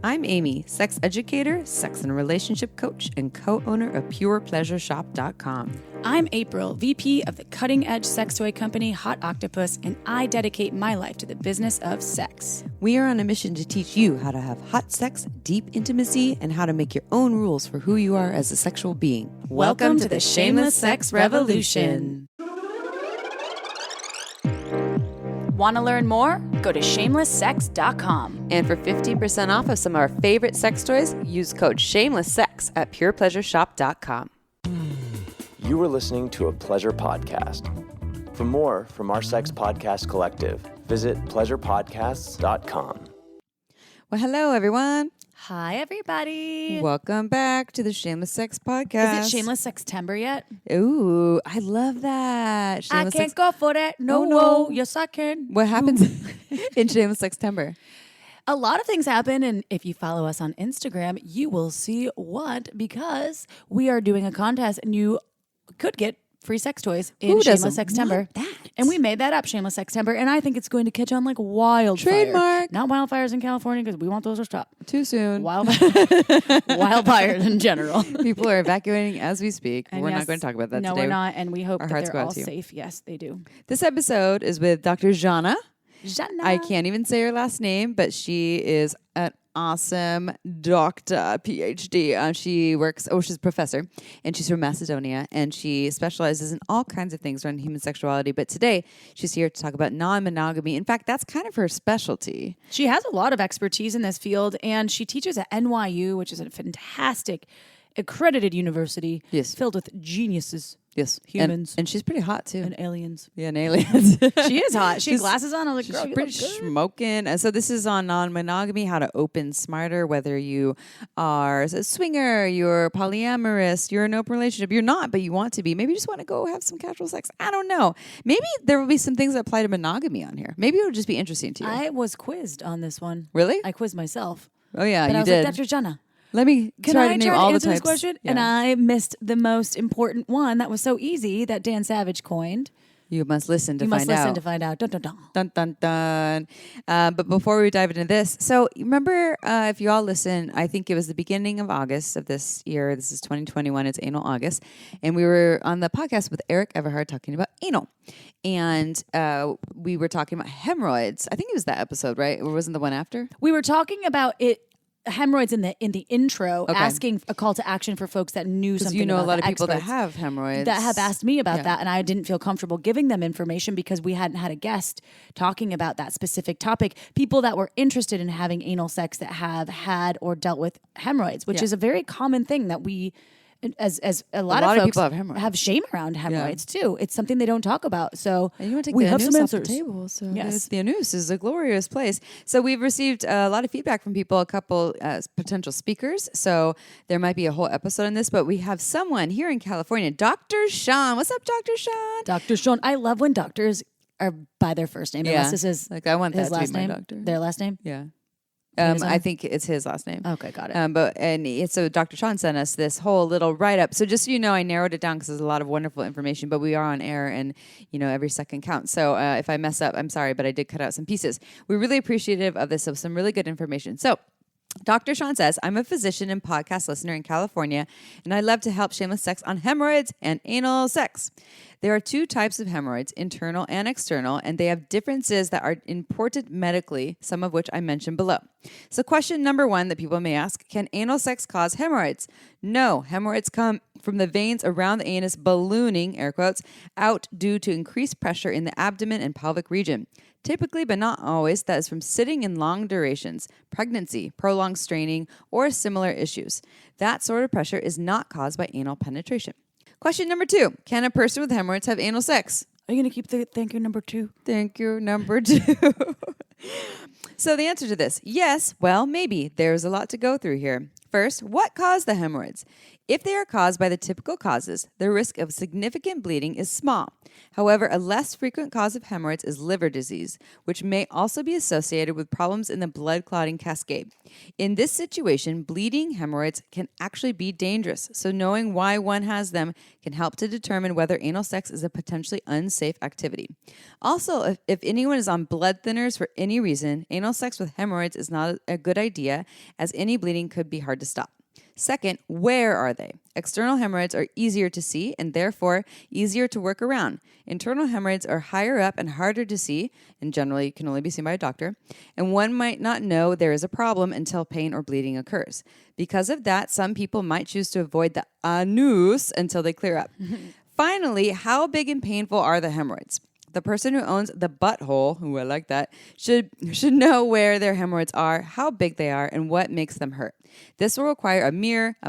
I'm Amy, sex educator, sex and relationship coach, and co-owner of PurePleasureShop.com. I'm April, VP of the cutting-edge sex toy company Hot Octopuss, and I dedicate my life to the business of sex. We are on a mission to teach you how to have hot sex, deep intimacy, and how to make your own rules for who you are as a sexual being. Welcome to the Shameless Sex Revolution. Want to learn more? Go to shamelesssex.com. And for 15% off of some of our favorite sex toys, use code SHAMELESSSEX at PurePleasureShop.com. You were listening to a pleasure podcast. For more from our sex podcast collective, visit pleasurepodcasts.com. Well, hello, everyone. Hi, everybody. Welcome back to the Shameless Sex Podcast. Is it Shameless Sextember yet? Ooh, I love that. Shameless I can't go for that. No. Yes, I can. What happens in Shameless Sextember? A lot of things happen, and if you follow us on Instagram, you will see what, because we are doing a contest, and you could get free sex toys in Shameless Sextember. And we made that up, Shameless Sextember, and I think it's going to catch on like wildfire. Trademark. Not wildfires in California, because we want those to stop. Too soon. Wildfires in general. People are evacuating as we speak. And we're yes, not going to talk about that no, today. we're not, and we hope Our that hearts they're go out all to you. safe. Yes, they do. This episode is with Dr. Zhana. Janna. I can't even say her last name, but she is an awesome doctor, PhD. She's a professor, and she's from Macedonia, and she specializes in all kinds of things around human sexuality. But today, she's here to talk about non-monogamy. In fact, that's kind of her specialty. She has a lot of expertise in this field, and she teaches at NYU, which is a fantastic, accredited university filled with geniuses. Yes. Humans. And she's pretty hot, too. And aliens. Yeah, and aliens. She is hot. She has glasses on. I was like, girl, she's you pretty look good. smoking. And so this is on non-monogamy, how to open smarter, whether you are a swinger, you're polyamorous, you're in an open relationship. You're not, but you want to be. Maybe you just want to go have some casual sex. I don't know. Maybe there will be some things that apply to monogamy on here. Maybe it would just be interesting to you. I was quizzed on this one. Really? I quizzed myself. Oh, yeah, but you I was did. like, Dr. Janna, Let me try to name all the answer types. this question? Yeah. And I missed the most important one that was so easy that Dan Savage coined. You must listen to You find must listen out. to find out. Dun, dun, dun. Dun, dun, dun. But before we dive into this, so remember, if you all listen, I think it was the beginning of August of this year. This is 2021. It's Anal August. And we were on the podcast with Eric Everhard talking about anal. And we were talking about hemorrhoids. I think it was that episode, right? Or wasn't the one after? We were talking about hemorrhoids in the intro, asking a call to action for folks that knew something. You know about a lot of the people that experts have hemorrhoids that have asked me about that, and I didn't feel comfortable giving them information because we hadn't had a guest talking about that specific topic. People that were interested in having anal sex that have had or dealt with hemorrhoids, which is a very common thing that we. As a lot of folks people have hemorrhoids. Have shame around hemorrhoids too. It's something they don't talk about. So and you want to take we the have anus some off the answers. table. So Yes. the anus is a glorious place. So we've received a lot of feedback from people, a couple potential speakers. So there might be a whole episode on this, but we have someone here in California, Dr. Shawn. What's up, Dr. Shawn? Dr. Shawn. I love when doctors are by their first name. Unless this is like I want his that to last be my name. doctor. Their last name. Yeah. His I own? think it's his last name. Okay, got it. So Dr. Shawn sent us this whole little write-up. So just so you know, I narrowed it down because there's a lot of wonderful information, but we are on air and, every second counts. So if I mess up, I'm sorry, but I did cut out some pieces. We're really appreciative of this, of some really good information. So Dr. Shawn says, I'm a physician and podcast listener in California, and I love to help shameless sex on hemorrhoids and anal sex. There are two types of hemorrhoids, internal and external, and they have differences that are important medically, some of which I mentioned below. So question number one that people may ask, can anal sex cause hemorrhoids? No, hemorrhoids come from the veins around the anus ballooning, air quotes, out due to increased pressure in the abdomen and pelvic region. Typically, but not always, that is from sitting in long durations, pregnancy, prolonged straining, or similar issues. That sort of pressure is not caused by anal penetration. Question number two, can a person with hemorrhoids have anal sex? Are you going to keep the thank you number two? Thank you, number two. So the answer to this, yes, well, maybe. There's a lot to go through here. First, what caused the hemorrhoids? If they are caused by the typical causes, the risk of significant bleeding is small. However, a less frequent cause of hemorrhoids is liver disease, which may also be associated with problems in the blood clotting cascade. In this situation, bleeding hemorrhoids can actually be dangerous, so knowing why one has them can help to determine whether anal sex is a potentially unsafe activity. Also, if anyone is on blood thinners for any reason, anal sex with hemorrhoids is not a good idea, as any bleeding could be hard to stop. Second, where are they? External hemorrhoids are easier to see and therefore easier to work around. Internal hemorrhoids are higher up and harder to see, and generally can only be seen by a doctor, and one might not know there is a problem until pain or bleeding occurs. Because of that, some people might choose to avoid the anus until they clear up. Finally, how big and painful are the hemorrhoids? The person who owns the butthole, ooh, I like that, should know where their hemorrhoids are, how big they are, and what makes them hurt. This will require a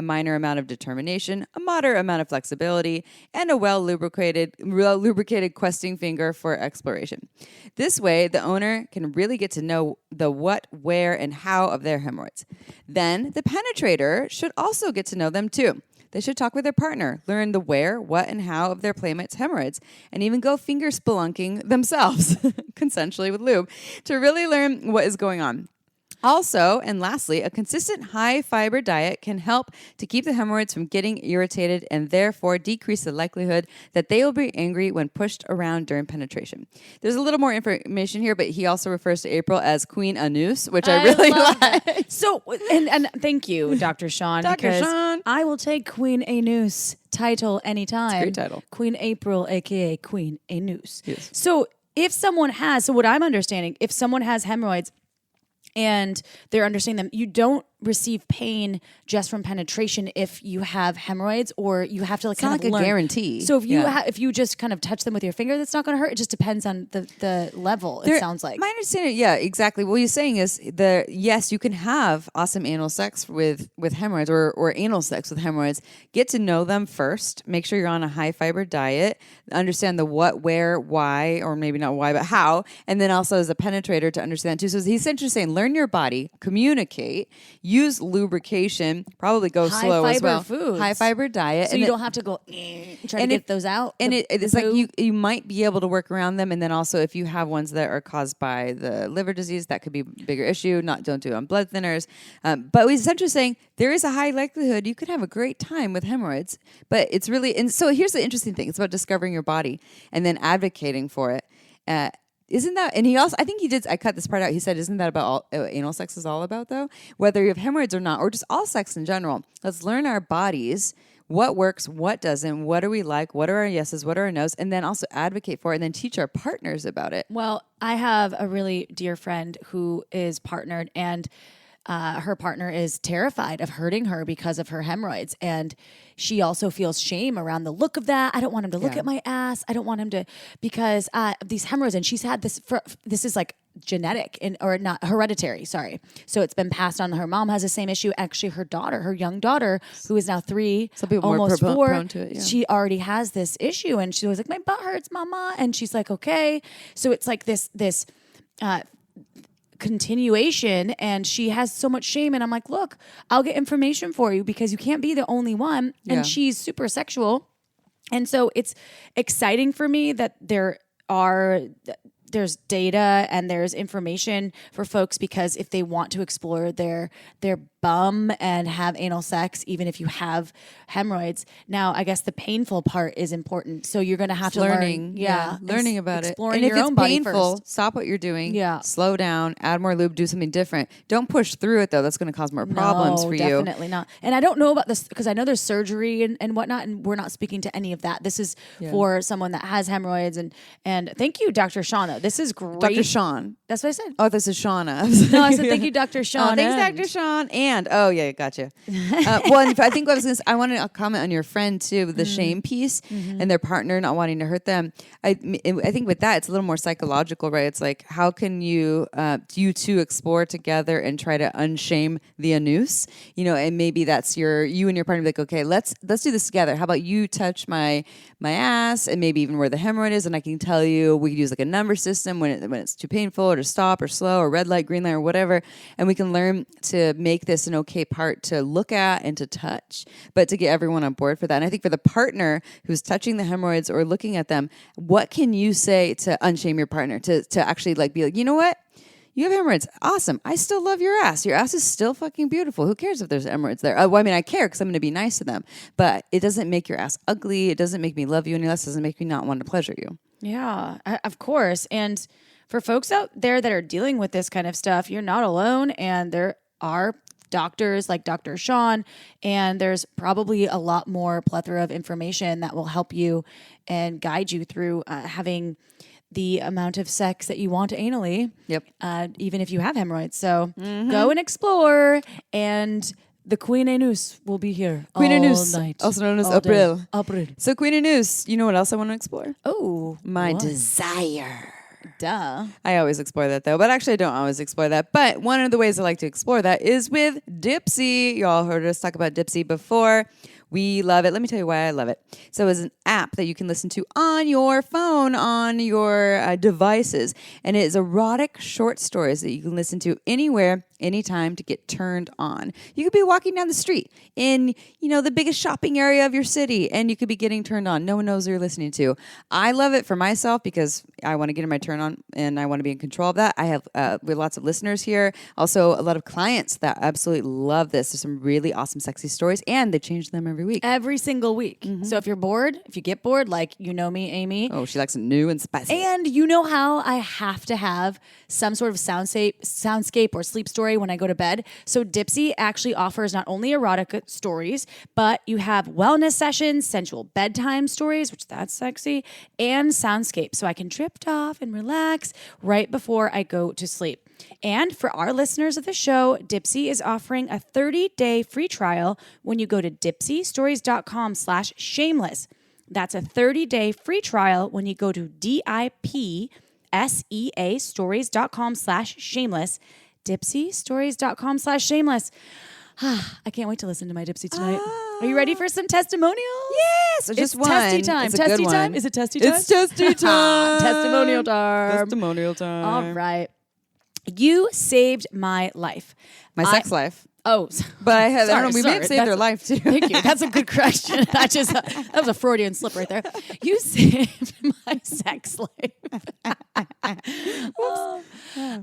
minor amount of determination, a moderate amount of flexibility, and a well-lubricated questing finger for exploration. This way, the owner can really get to know the what, where, and how of their hemorrhoids. Then, the penetrator should also get to know them too. They should talk with their partner, learn the where, what, and how of their playmate's hemorrhoids, and even go finger spelunking themselves, consensually with lube, to really learn what is going on. Also, and lastly, a consistent high-fiber diet can help to keep the hemorrhoids from getting irritated and therefore decrease the likelihood that they will be angry when pushed around during penetration. There's a little more information here, but he also refers to April as Queen Anus, which I really like. So, and thank you, Dr. Shawn. Dr. Shawn. I will take Queen Anus title anytime. It's a great title. Queen April, a.k.a. Queen Anus. Yes. So if someone has, so what I'm understanding, if someone has hemorrhoids, and they're understanding them, you don't receive pain just from penetration if you have hemorrhoids, or you have to it's not like learn. A guarantee. So if you if you just kind of touch them with your finger, that's not going to hurt. It just depends on the level. It sounds like my understanding. Yeah, exactly. What he's saying is yes, you can have awesome anal sex with hemorrhoids or anal sex with hemorrhoids. Get to know them first. Make sure you're on a high fiber diet. Understand the what, where, why, or maybe not why, but how, and then also as a penetrator to understand too. So he's essentially saying learn your body, communicate. Use lubrication, probably go slow as well. Foods. High fiber diet. So you don't have to go try to get those out. And it's like you might be able to work around them. And then also if you have ones that are caused by the liver disease, that could be a bigger issue. Don't do it on blood thinners. But he's essentially saying there is a high likelihood you could have a great time with hemorrhoids. But it's really, and so here's the interesting thing. It's about discovering your body and then advocating for it. Isn't that, and he also, I think he did, I cut this part out. He said, isn't that about all anal sex is all about though? Whether you have hemorrhoids or not, or just all sex in general. Let's learn our bodies, what works, what doesn't, what do we like, what are our yeses, what are our nos, and then also advocate for it and then teach our partners about it. Well, I have a really dear friend who is partnered, and her partner is terrified of hurting her because of her hemorrhoids. And she also feels shame around the look of that. I don't want him to look at my ass. I don't want him to, because these hemorrhoids, and she's had this, this is like genetic or not hereditary. Sorry. So it's been passed on. Her mom has the same issue. Actually, her daughter, her young daughter, who is now 3, almost 4, prone to it, yeah. She already has this issue. And she was like, my butt hurts, mama. And she's like, okay. So it's like this continuation, and she has so much shame, and I'm like, look, I'll get information for you because you can't be the only one. Yeah. And she's super sexual, and so it's exciting for me that there's data and there's information for folks, because if they want to explore their bum and have anal sex, even if you have hemorrhoids. Now, I guess the painful part is important. So you're going to have to learn. Yeah. Learning about it. Exploring and your if own it's body painful, first. stop what you're doing. Yeah. Slow down, add more lube, do something different. Don't push through it though. That's going to cause more problems for you. Definitely not. And I don't know about this because I know there's surgery and whatnot, and we're not speaking to any of that. This is for someone that has hemorrhoids. And thank you, Dr. Shauna. This is great. Dr. Shawn. That's what I said. Oh, this is Shauna. No, I said thank you, Dr. Shauna. Oh, thanks, Dr. Shawn. And, gotcha. Well, and I think what I was going to say, I wanted to comment on your friend too, the shame piece and their partner not wanting to hurt them. I think with that, it's a little more psychological, right? It's like, how can you two explore together and try to unshame the anus? And maybe that's you and your partner be like, okay, let's do this together. How about you touch my ass and maybe even where the hemorrhoid is, and I can tell you, we could use like a number system when it's too painful, or to stop or slow or red light, green light or whatever, and we can learn to make this just an okay part to look at and to touch, but to get everyone on board for that. And I think for the partner who's touching the hemorrhoids or looking at them, what can you say to unshame your partner, to actually like be like, you know what? You have hemorrhoids. Awesome. I still love your ass. Your ass is still fucking beautiful. Who cares if there's hemorrhoids there? Well, I mean, I care because I'm going to be nice to them. But it doesn't make your ass ugly. It doesn't make me love you any less. It doesn't make me not want to pleasure you. Yeah, of course. And for folks out there that are dealing with this kind of stuff, you're not alone. And there are doctors like Dr. Shawn, and there's probably a lot more plethora of information that will help you and guide you through having the amount of sex that you want anally. Yep. Even if you have hemorrhoids. So go and explore. And the Queen Anus will be here Queen all Anus, night. also known as all day. April. April. So Queen Anus, you know what else I want to explore? Oh. My what? desire. Duh. I always explore that though, but actually I don't always explore that. But one of the ways I like to explore that is with Dipsy. You all heard us talk about Dipsy before. We love it. Let me tell you why I love it. So it's an app that you can listen to on your phone, on your devices. And it is erotic short stories that you can listen to anywhere, anytime to get turned on. You could be walking down the street in, the biggest shopping area of your city, and you could be getting turned on. No one knows who you're listening to. I love it for myself because I want to get in my turn on and I want to be in control of that. I have we have lots of listeners here. Also, a lot of clients that absolutely love this. There's some really awesome, sexy stories, and they change them every week. Every single week. So if you're bored, if you get bored, like you know me, Amy. Oh, she likes it new and spicy. And you know how I have to have some sort of soundscape or sleep story when I go to bed. So Dipsy actually offers not only erotic stories, but you have wellness sessions, sensual bedtime stories, which that's sexy, and soundscape. So I can drift off and relax right before I go to sleep. And for our listeners of the show, Dipsy is offering a 30-day free trial when you go to dipsystories.com/shameless. That's a 30-day free trial when you go to DIPSEA stories.com/shameless. Dipsystories.com/shameless. I can't wait to listen to my Dipsy tonight. Are you ready for some testimonials? Yes, It's just one. testy time. It's a Testy good time? one. Is it testy time? It's testy time. Testimonial time. Testimonial time. All right. You saved my life. My sex life. Oh, But I have, I don't know, we may sorry. have saved her life too. Thank you. That's a good correction. That was a Freudian slip right there. You saved my sex life.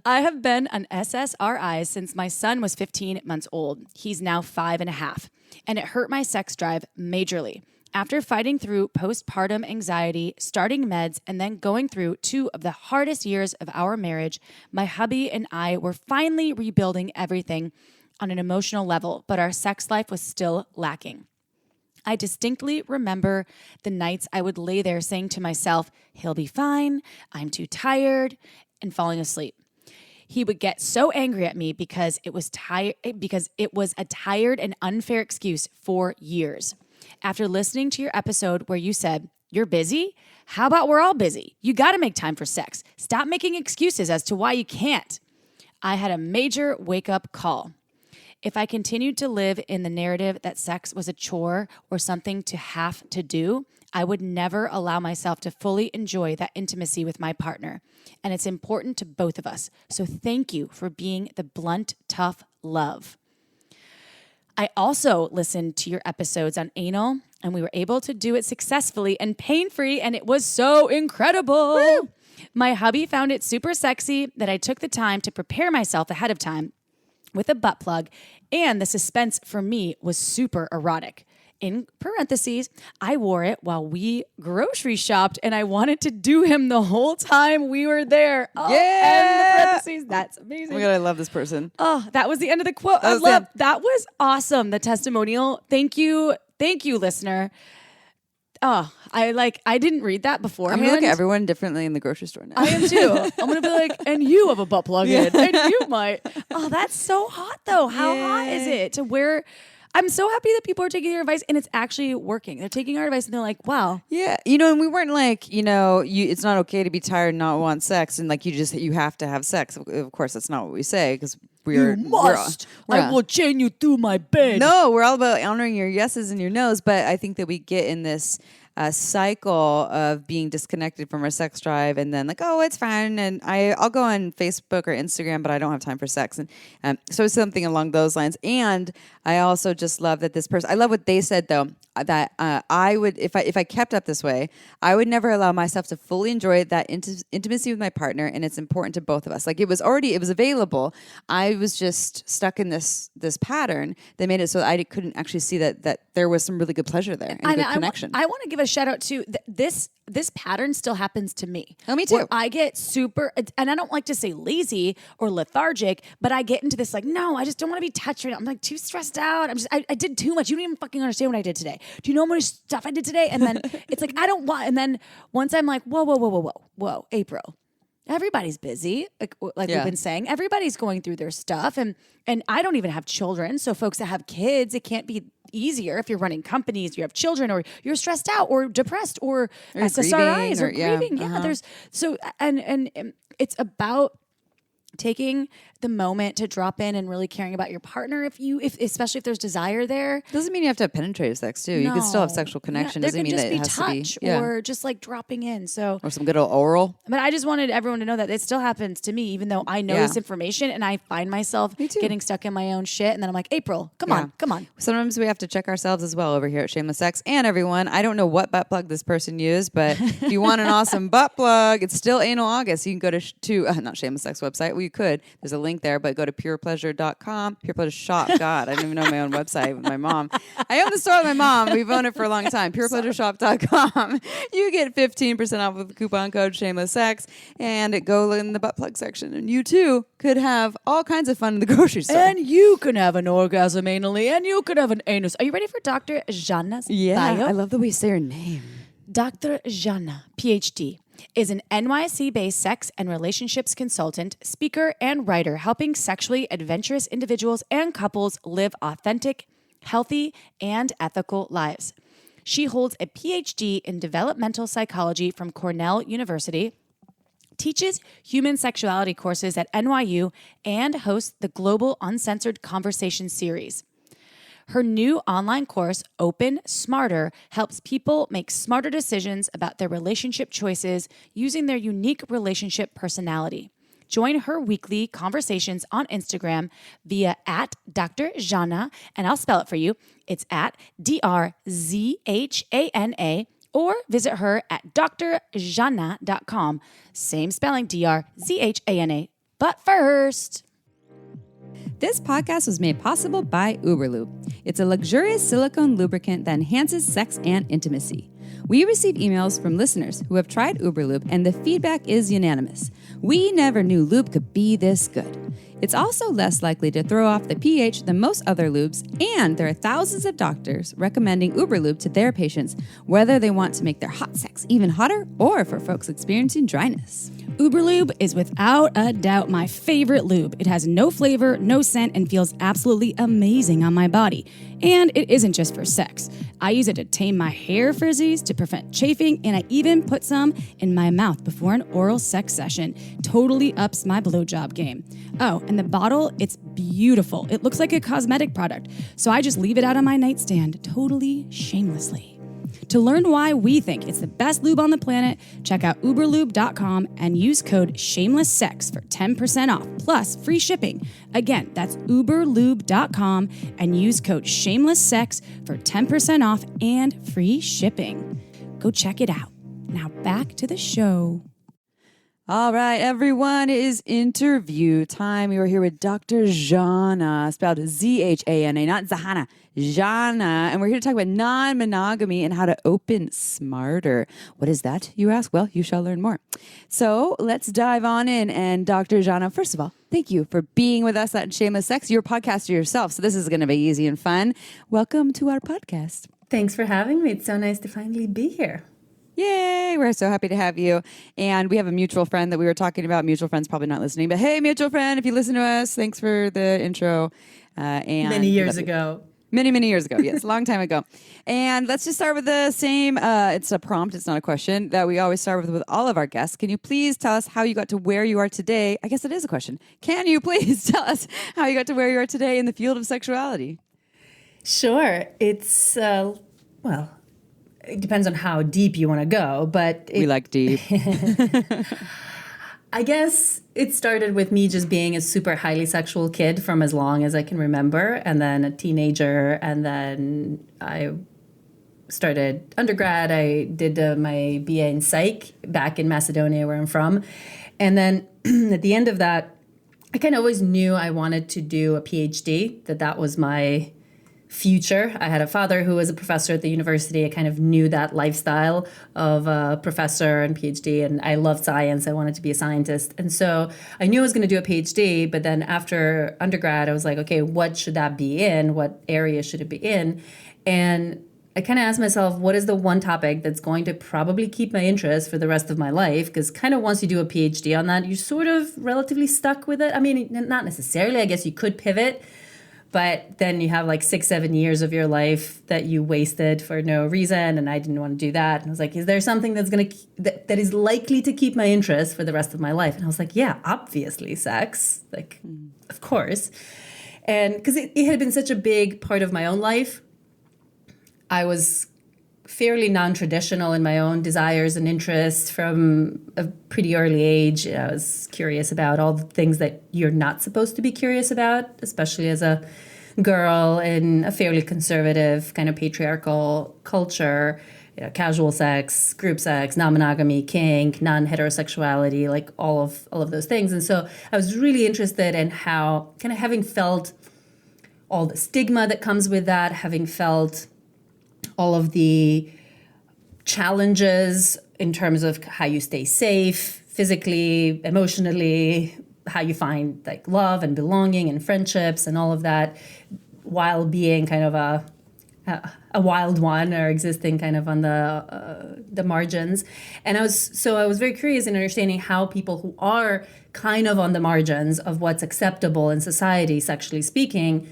I have been an SSRI since my son was 15 months old. He's now 5.5, and it hurt my sex drive majorly. After fighting through postpartum anxiety, starting meds, and then going through 2 of the hardest years of our marriage, my hubby and I were finally rebuilding everything on an emotional level, but our sex life was still lacking. I distinctly remember the nights I would lay there saying to myself, he'll be fine, I'm too tired, and falling asleep. He would get so angry at me because it was a tired and unfair excuse for years. After listening to your episode where you said, you're busy? How about we're all busy? You got to make time for sex. Stop making excuses as to why you can't. I had a major wake-up call. If I continued to live in the narrative that sex was a chore or something to have to do, I would never allow myself to fully enjoy that intimacy with my partner. And it's important to both of us. So thank you for being the blunt, tough love. I also listened to your episodes on anal, and we were able to do it successfully and pain-free, and it was so incredible. Woo! My hubby found it super sexy that I took the time to prepare myself ahead of time with a butt plug, and the suspense for me was super erotic. In parentheses, I wore it while we grocery shopped, and I wanted to do him the whole time we were there. Oh, yeah! And the parentheses, that's amazing. Oh my God, I love this person. Oh, that was the end of the quote. That was awesome. The testimonial. Thank you, listener. Oh, I didn't read that beforehand. I'm gonna look at everyone differently in the grocery store now. I am too. I'm gonna be like, and you have a butt plug in, and you might. Oh, that's so hot though. How hot is it to wear? I'm so happy that people are taking your advice and it's actually working. They're taking our advice and they're like, wow. Yeah. And we weren't like, it's not okay to be tired and not want sex. And like, you have to have sex. Of course, that's not what we say because you must. I will chain you through my bed. No, we're all about honoring your yeses and your nos. But I think that we get in this cycle of being disconnected from our sex drive, and then like, oh, it's fine, and I'll go on Facebook or Instagram, but I don't have time for sex, and so it's something along those lines. And I also just love that this person. I love what they said though. That I would, if I kept up this way, I would never allow myself to fully enjoy that intimacy with my partner, and it's important to both of us. Like it was available. I was just stuck in this pattern that made it so that I couldn't actually see that there was some really good pleasure there and good connection. I want to give a shout out to this pattern still happens to me. Oh, me too. Where I get super, and I don't like to say lazy or lethargic, but I get into this like, no, I just don't want to be touched right now. I'm like too stressed out. I did too much. You don't even fucking understand what I did today. Do you know how much stuff I did today? And then it's like, I don't want, and then once I'm like, whoa, April. Everybody's busy, like we've been saying. Everybody's going through their stuff, and I don't even have children. So folks that have kids, it can't be easier if you're running companies, you have children, or you're stressed out, or depressed, or SSRIs, or grieving. Yeah, there's so and it's about taking the moment to drop in and really caring about your partner. Especially if there's desire there. Doesn't mean you have to have penetrative sex too. No. You can still have sexual connection. Doesn't mean that it has touch to be or just like dropping in. So or some good old oral. But I just wanted everyone to know that it still happens to me, even though I know this information and I find myself getting stuck in my own shit. And then I'm like, April, come on. Sometimes we have to check ourselves as well over here at Shameless Sex. And everyone, I don't know what butt plug this person used, but if you want an awesome butt plug, it's still Anal August. You can go to not Shameless Sex website. Well, you could. There's a link there, but go to purepleasure.com. Pure Pleasure Shop. God, I don't even know my own website with my mom. I own the store with my mom. We've owned it for a long time. Purepleasureshop.com. You get 15% off with the coupon code Shameless Sex, and go in the butt plug section. And you too could have all kinds of fun in the grocery store. And you can have an orgasm anally, and you could have an anus. Are you ready for Dr. Janna's bio? I love the way you say her name. Dr. Janna, PhD, is an NYC-based sex and relationships consultant, speaker, and writer helping sexually adventurous individuals and couples live authentic, healthy, and ethical lives. She holds a PhD in developmental psychology from Cornell University, teaches human sexuality courses at NYU, and hosts the Global Uncensored Conversation series. Her new online course, Open Smarter, helps people make smarter decisions about their relationship choices using their unique relationship personality. Join her weekly conversations on Instagram via @DrZhana, and I'll spell it for you. It's @DrZhana, or visit her at drzhana.com. Same spelling, DrZhana. But first... This podcast was made possible by Uberlube. It's a luxurious silicone lubricant that enhances sex and intimacy. We receive emails from listeners who have tried Uberlube, and the feedback is unanimous. We never knew lube could be this good. It's also less likely to throw off the pH than most other lubes, and there are thousands of doctors recommending Uberlube to their patients, whether they want to make their hot sex even hotter or for folks experiencing dryness. Uberlube is without a doubt my favorite lube. It has no flavor, no scent, and feels absolutely amazing on my body. And it isn't just for sex. I use it to tame my hair frizzies, to prevent chafing, and I even put some in my mouth before an oral sex session. Totally ups my blowjob game. Oh, and the bottle, it's beautiful. It looks like a cosmetic product, so I just leave it out on my nightstand, totally shamelessly. To learn why we think it's the best lube on the planet, check out Uberlube.com and use code SHAMELESSSEX for 10% off, plus free shipping. Again, that's Uberlube.com and use code SHAMELESSSEX for 10% off and free shipping. Go check it out. Now back to the show. All right, everyone, it is interview time. We are here with Dr. Zhana, spelled Z-H-A-N-A, not Zahana, Zhana. And we're here to talk about non-monogamy and how to open smarter. What is that, you ask? Well, you shall learn more. So let's dive on in. And Dr. Zhana, first of all, thank you for being with us at Shameless Sex. You're a podcaster yourself, so this is going to be easy and fun. Welcome to our podcast. Thanks for having me. It's so nice to finally be here. Yay! We're so happy to have you. And we have a mutual friend that we were talking about. Mutual friend's probably not listening, but hey, mutual friend, if you listen to us, thanks for the intro. And many years ago. Many, many years ago. Yes, a long time ago. And let's just start with the same, it's a prompt, it's not a question, that we always start with all of our guests. Can you please tell us how you got to where you are today? I guess it is a question. Can you please tell us how you got to where you are today in the field of sexuality? Sure. It's, it depends on how deep you want to go, but We like deep. I guess it started with me just being a super highly sexual kid from as long as I can remember, and then a teenager, and then I started undergrad. I did my BA in psych back in Macedonia, where I'm from. And then at the end of that, I kind of always knew I wanted to do a PhD, that was my future. I had a father who was a professor at the university. I kind of knew that lifestyle of a professor and PhD, and I loved science. I wanted to be a scientist. And so I knew I was going to do a PhD, but then after undergrad, I was like, okay, what should that be in? What area should it be in? And I kind of asked myself, what is the one topic that's going to probably keep my interest for the rest of my life? Because kind of once you do a PhD on that, you're sort of relatively stuck with it. I mean, not necessarily. I guess you could pivot. But then you have like 6-7 years of your life that you wasted for no reason, and I didn't want to do that. And I was like, is there something that is likely to keep my interest for the rest of my life? And I was like, yeah, obviously sex, like, of course. And because it had been such a big part of my own life, I was fairly non-traditional in my own desires and interests from a pretty early age. I was curious about all the things that you're not supposed to be curious about, especially as a girl in a fairly conservative kind of patriarchal culture. You know, casual sex, group sex, non-monogamy, kink, non-heterosexuality, like all of those things. And so I was really interested in how, kind of having felt all the stigma that comes with that, having felt all of the challenges in terms of how you stay safe physically, emotionally, how you find like love and belonging and friendships and all of that, while being kind of a wild one or existing kind of on the margins. And I was very curious in understanding how people who are kind of on the margins of what's acceptable in society, sexually speaking,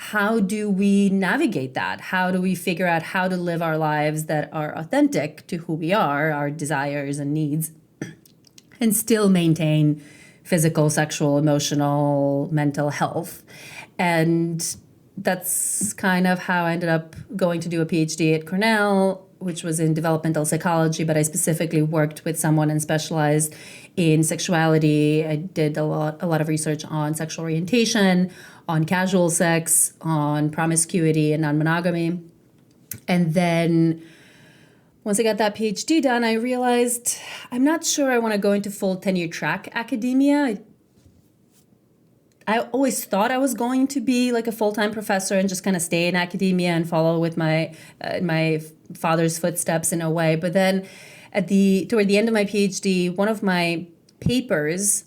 how do we navigate that? How do we figure out how to live our lives that are authentic to who we are, our desires and needs, and still maintain physical, sexual, emotional, mental health? And that's kind of how I ended up going to do a PhD at Cornell, which was in developmental psychology, but I specifically worked with someone and specialized in sexuality. I did a lot of research on sexual orientation, on casual sex, on promiscuity and non-monogamy. And then once I got that PhD done, I realized I'm not sure I want to go into full tenure track academia. I always thought I was going to be like a full-time professor and just kind of stay in academia and follow with my father's footsteps in a way. But then toward the end of my PhD, one of my papers,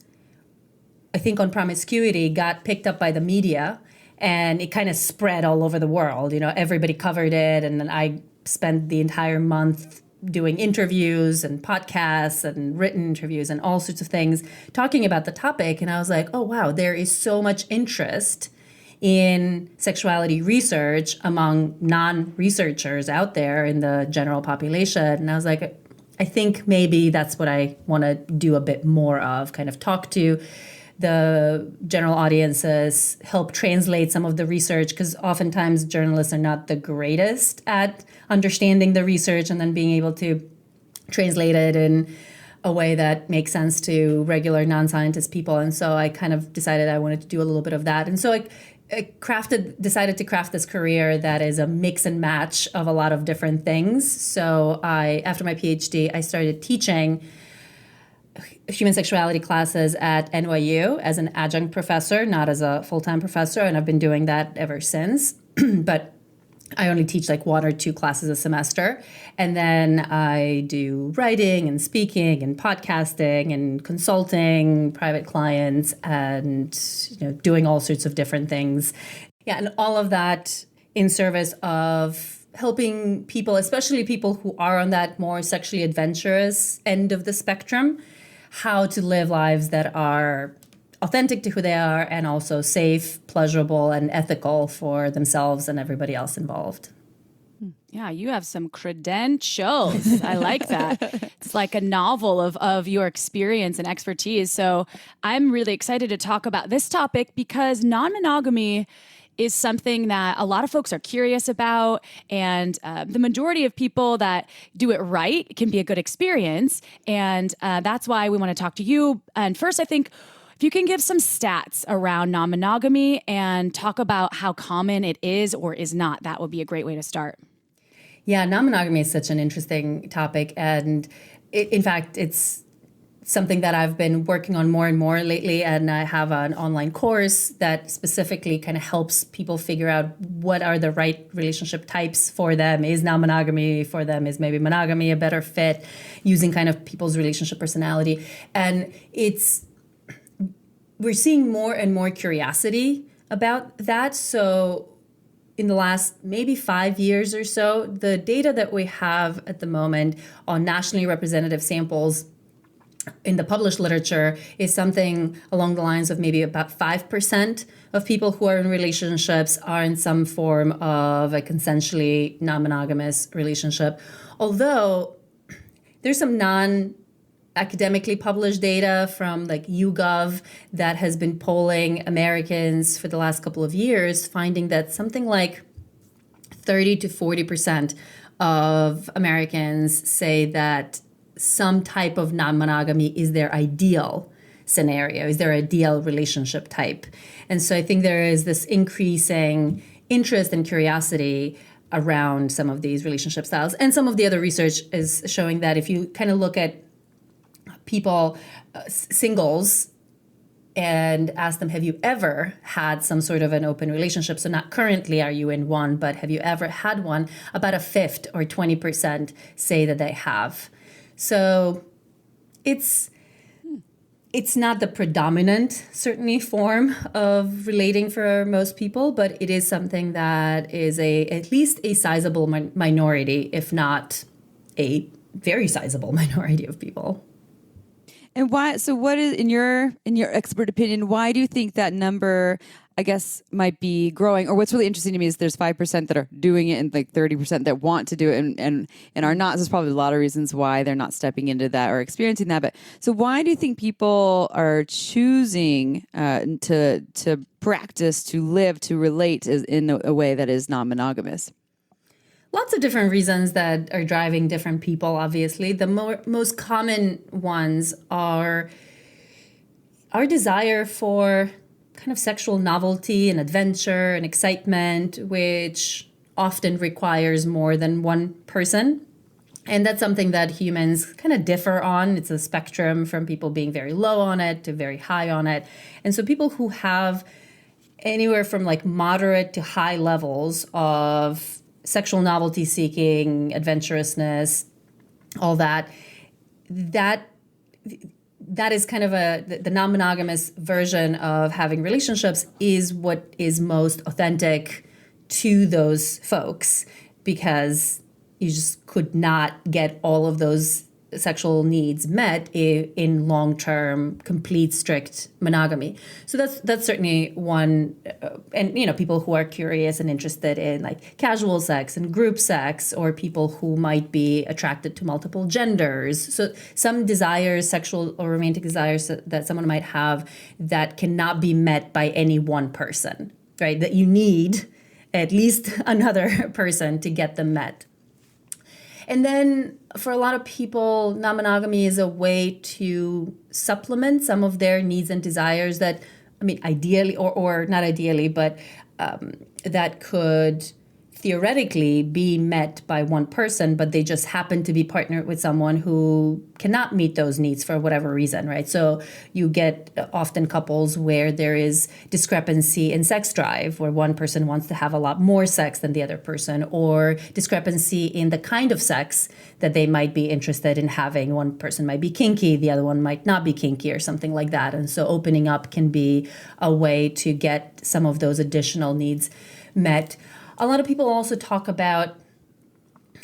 I think on promiscuity, got picked up by the media, and it kind of spread all over the world. You know, everybody covered it, and then I spent the entire month doing interviews and podcasts and written interviews and all sorts of things talking about the topic. And I was like, oh, wow, there is so much interest in sexuality research among non-researchers out there in the general population. And I was like, I think maybe that's what I want to do a bit more of, kind of talk to the general audiences, help translate some of the research, because oftentimes journalists are not the greatest at understanding the research and then being able to translate it in a way that makes sense to regular non-scientist people. And so I kind of decided I wanted to do a little bit of that. And so I decided to craft this career that is a mix and match of a lot of different things. So after my PhD, I started teaching human sexuality classes at NYU as an adjunct professor, not as a full-time professor, and I've been doing that ever since. But I only teach like 1 or 2 classes a semester. And then I do writing and speaking and podcasting and consulting private clients and doing all sorts of different things. Yeah, and all of that in service of helping people, especially people who are on that more sexually adventurous end of the spectrum, how to live lives that are authentic to who they are and also safe, pleasurable, and ethical for themselves and everybody else involved. Yeah, you have some credentials. I like that. It's like a novel of your experience and expertise. So I'm really excited to talk about this topic because non-monogamy is something that a lot of folks are curious about. And the majority of people that do it right can be a good experience. And that's why we want to talk to you. And first, I think if you can give some stats around non-monogamy and talk about how common it is or is not, that would be a great way to start. Yeah, non-monogamy is such an interesting topic. And in fact, it's something that I've been working on more and more lately. And I have an online course that specifically kind of helps people figure out what are the right relationship types for them. Is non-monogamy for them? Is maybe monogamy a better fit? Using kind of people's relationship personality. And we're seeing more and more curiosity about that. So in the last maybe 5 years or so, the data that we have at the moment on nationally representative samples in the published literature is something along the lines of maybe about 5% of people who are in relationships are in some form of a consensually non-monogamous relationship. Although there's some non-academically published data from like YouGov that has been polling Americans for the last couple of years, finding that something like 30 to 40% of Americans say that some type of non-monogamy is their ideal scenario, is their ideal relationship type. And so I think there is this increasing interest and curiosity around some of these relationship styles. And some of the other research is showing that if you kind of look at people, singles, and ask them, have you ever had some sort of an open relationship? So not currently are you in one, but have you ever had one? About a fifth or 20% say that they have. So it's not the predominant, certainly, form of relating for most people, but it is something that is at least a sizable minority, if not a very sizable minority of people. And why? So, what is in your expert opinion? Why do you think that number, I guess, might be growing? Or what's really interesting to me is there's 5% that are doing it and like 30% that want to do it and are not. So there's probably a lot of reasons why they're not stepping into that or experiencing that. But so why do you think people are choosing to practice, to live, to relate in a way that is non-monogamous? Lots of different reasons that are driving different people, obviously. The most common ones are our desire for kind of sexual novelty and adventure and excitement, which often requires more than one person. And that's something that humans kind of differ on. It's a spectrum from people being very low on it to very high on it. And so people who have anywhere from like moderate to high levels of sexual novelty seeking, adventurousness, all that is kind of the non-monogamous version of having relationships is what is most authentic to those folks, because you just could not get all of those sexual needs met in long-term, complete, strict monogamy. So that's certainly one. And, people who are curious and interested in like casual sex and group sex, or people who might be attracted to multiple genders. So some desires, sexual or romantic desires that someone might have that cannot be met by any one person, right? That you need at least another person to get them met. And then for a lot of people, non-monogamy is a way to supplement some of their needs and desires that, ideally, or not ideally, but that could theoretically be met by one person, but they just happen to be partnered with someone who cannot meet those needs for whatever reason, right? So you get often couples where there is discrepancy in sex drive, where one person wants to have a lot more sex than the other person, or discrepancy in the kind of sex that they might be interested in having. One person might be kinky, the other one might not be kinky, or something like that. And so opening up can be a way to get some of those additional needs met. A lot of people also talk about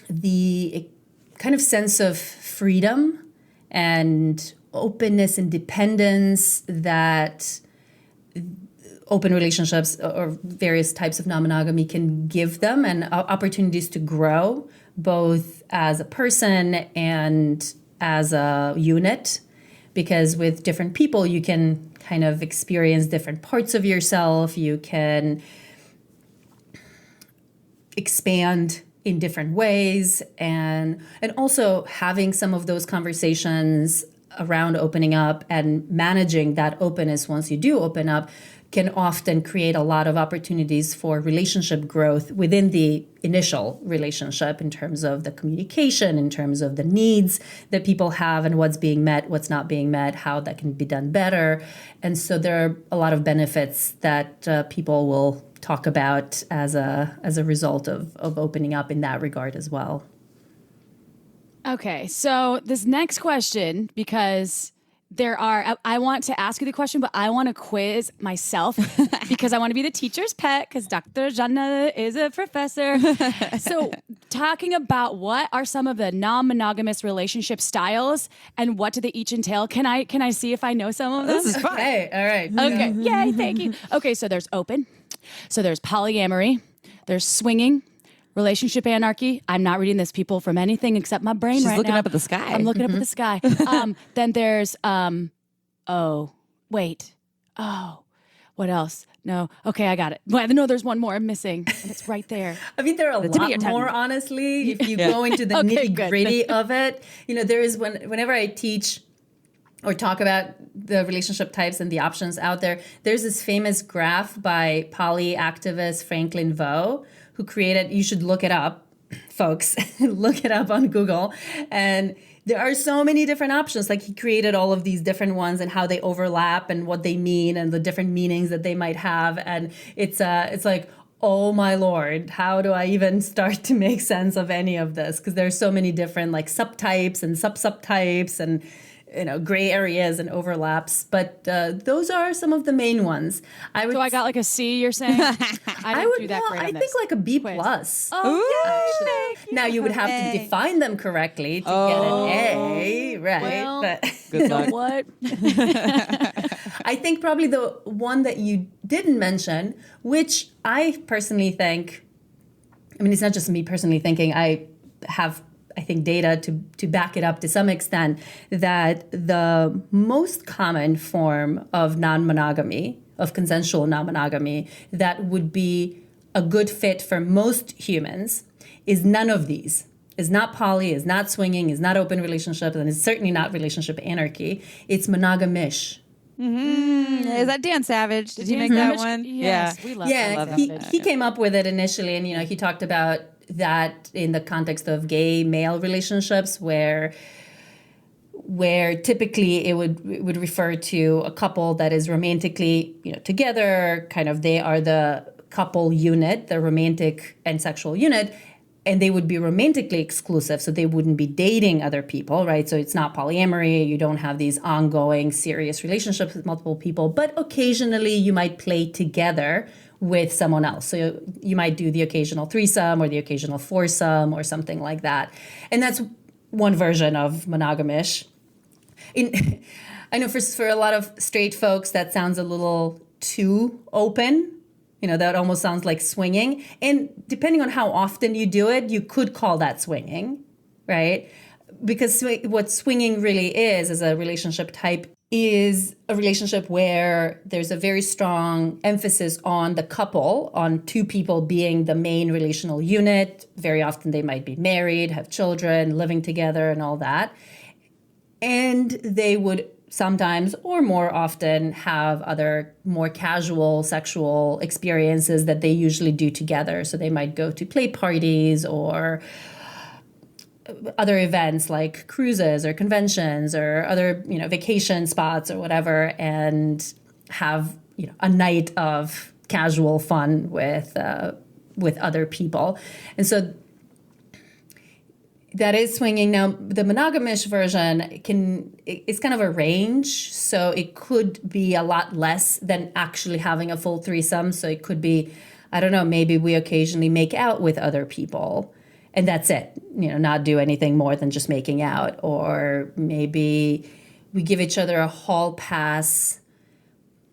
the kind of sense of freedom and openness and dependence that open relationships or various types of non-monogamy can give them, and opportunities to grow both as a person and as a unit. Because with different people, you can kind of experience different parts of yourself. You can expand in different ways, and also having some of those conversations around opening up and managing that openness once you do open up can often create a lot of opportunities for relationship growth within the initial relationship in terms of the communication, in terms of the needs that people have and what's being met, what's not being met, how that can be done better. And so there are a lot of benefits that people will talk about as a result of opening up in that regard as well. Okay, so this next question, because I want to ask you the question, but I want to quiz myself because I want to be the teacher's pet because Dr. Janna is a professor. So talking about what are some of the non-monogamous relationship styles and what do they each entail? Can I see if I know some of them? This is fun. Hey, all right. Okay, yay, thank you. Okay, so there's open. So there's polyamory. There's swinging. Relationship anarchy. I'm not reading this, people, from anything except my brain. She's right looking now. up at the sky. I'm looking up at the sky. Then there's what else? No. Okay, I got it. Well, no, there's one more I'm missing, and it's right there. I mean, there are a lot more, honestly, if you go into the nitty-gritty of it. There is whenever I teach or talk about the relationship types and the options out there, there's this famous graph by poly activist Franklin Vo, who created, you should look it up, folks, look it up on Google. And there are so many different options. Like he created all of these different ones and how they overlap and what they mean and the different meanings that they might have. And it's like, oh my Lord, how do I even start to make sense of any of this? Because there's so many different like subtypes and subtypes and gray areas and overlaps, but those are some of the main ones. So I got like a C, you're saying? I would do that great. I think like a B plus. Oh, now you would have to define them correctly to get an A, right? Well, but you know what? I think probably the one that you didn't mention, which I personally think, I mean, it's not just me personally thinking, I think data to back it up to some extent, that the most common form of non-monogamy, of consensual non-monogamy, that would be a good fit for most humans is none of these. Is not poly, is not swinging, is not open relationships, and is certainly not relationship anarchy. It's monogamish. Mm-hmm. Is that Dan Savage? Did he make that one? Yes, yeah, we love that. He came up with it initially, and he talked about that in the context of gay male relationships where typically it would refer to a couple that is romantically together, kind of they are the couple unit, the romantic and sexual unit, and they would be romantically exclusive, so they wouldn't be dating other people, right? So it's not polyamory, you don't have these ongoing serious relationships with multiple people, but occasionally you might play together with someone else. So you might do the occasional threesome or the occasional foursome or something like that. And that's one version of monogamish. I know for a lot of straight folks, that sounds a little too open. That almost sounds like swinging. And depending on how often you do it, you could call that swinging, right? Because what swinging really is as a relationship type is a relationship where there's a very strong emphasis on the couple, on two people being the main relational unit. Very often they might be married, have children, living together and all that. And they would sometimes or more often have other more casual sexual experiences that they usually do together. So they might go to play parties or other events like cruises or conventions or other vacation spots or whatever, and have a night of casual fun with other people. And so that is swinging. Now the monogamish version it's kind of a range, so it could be a lot less than actually having a full threesome. So it could be, I don't know, maybe we occasionally make out with other people and that's it, not do anything more than just making out. Or maybe we give each other a hall pass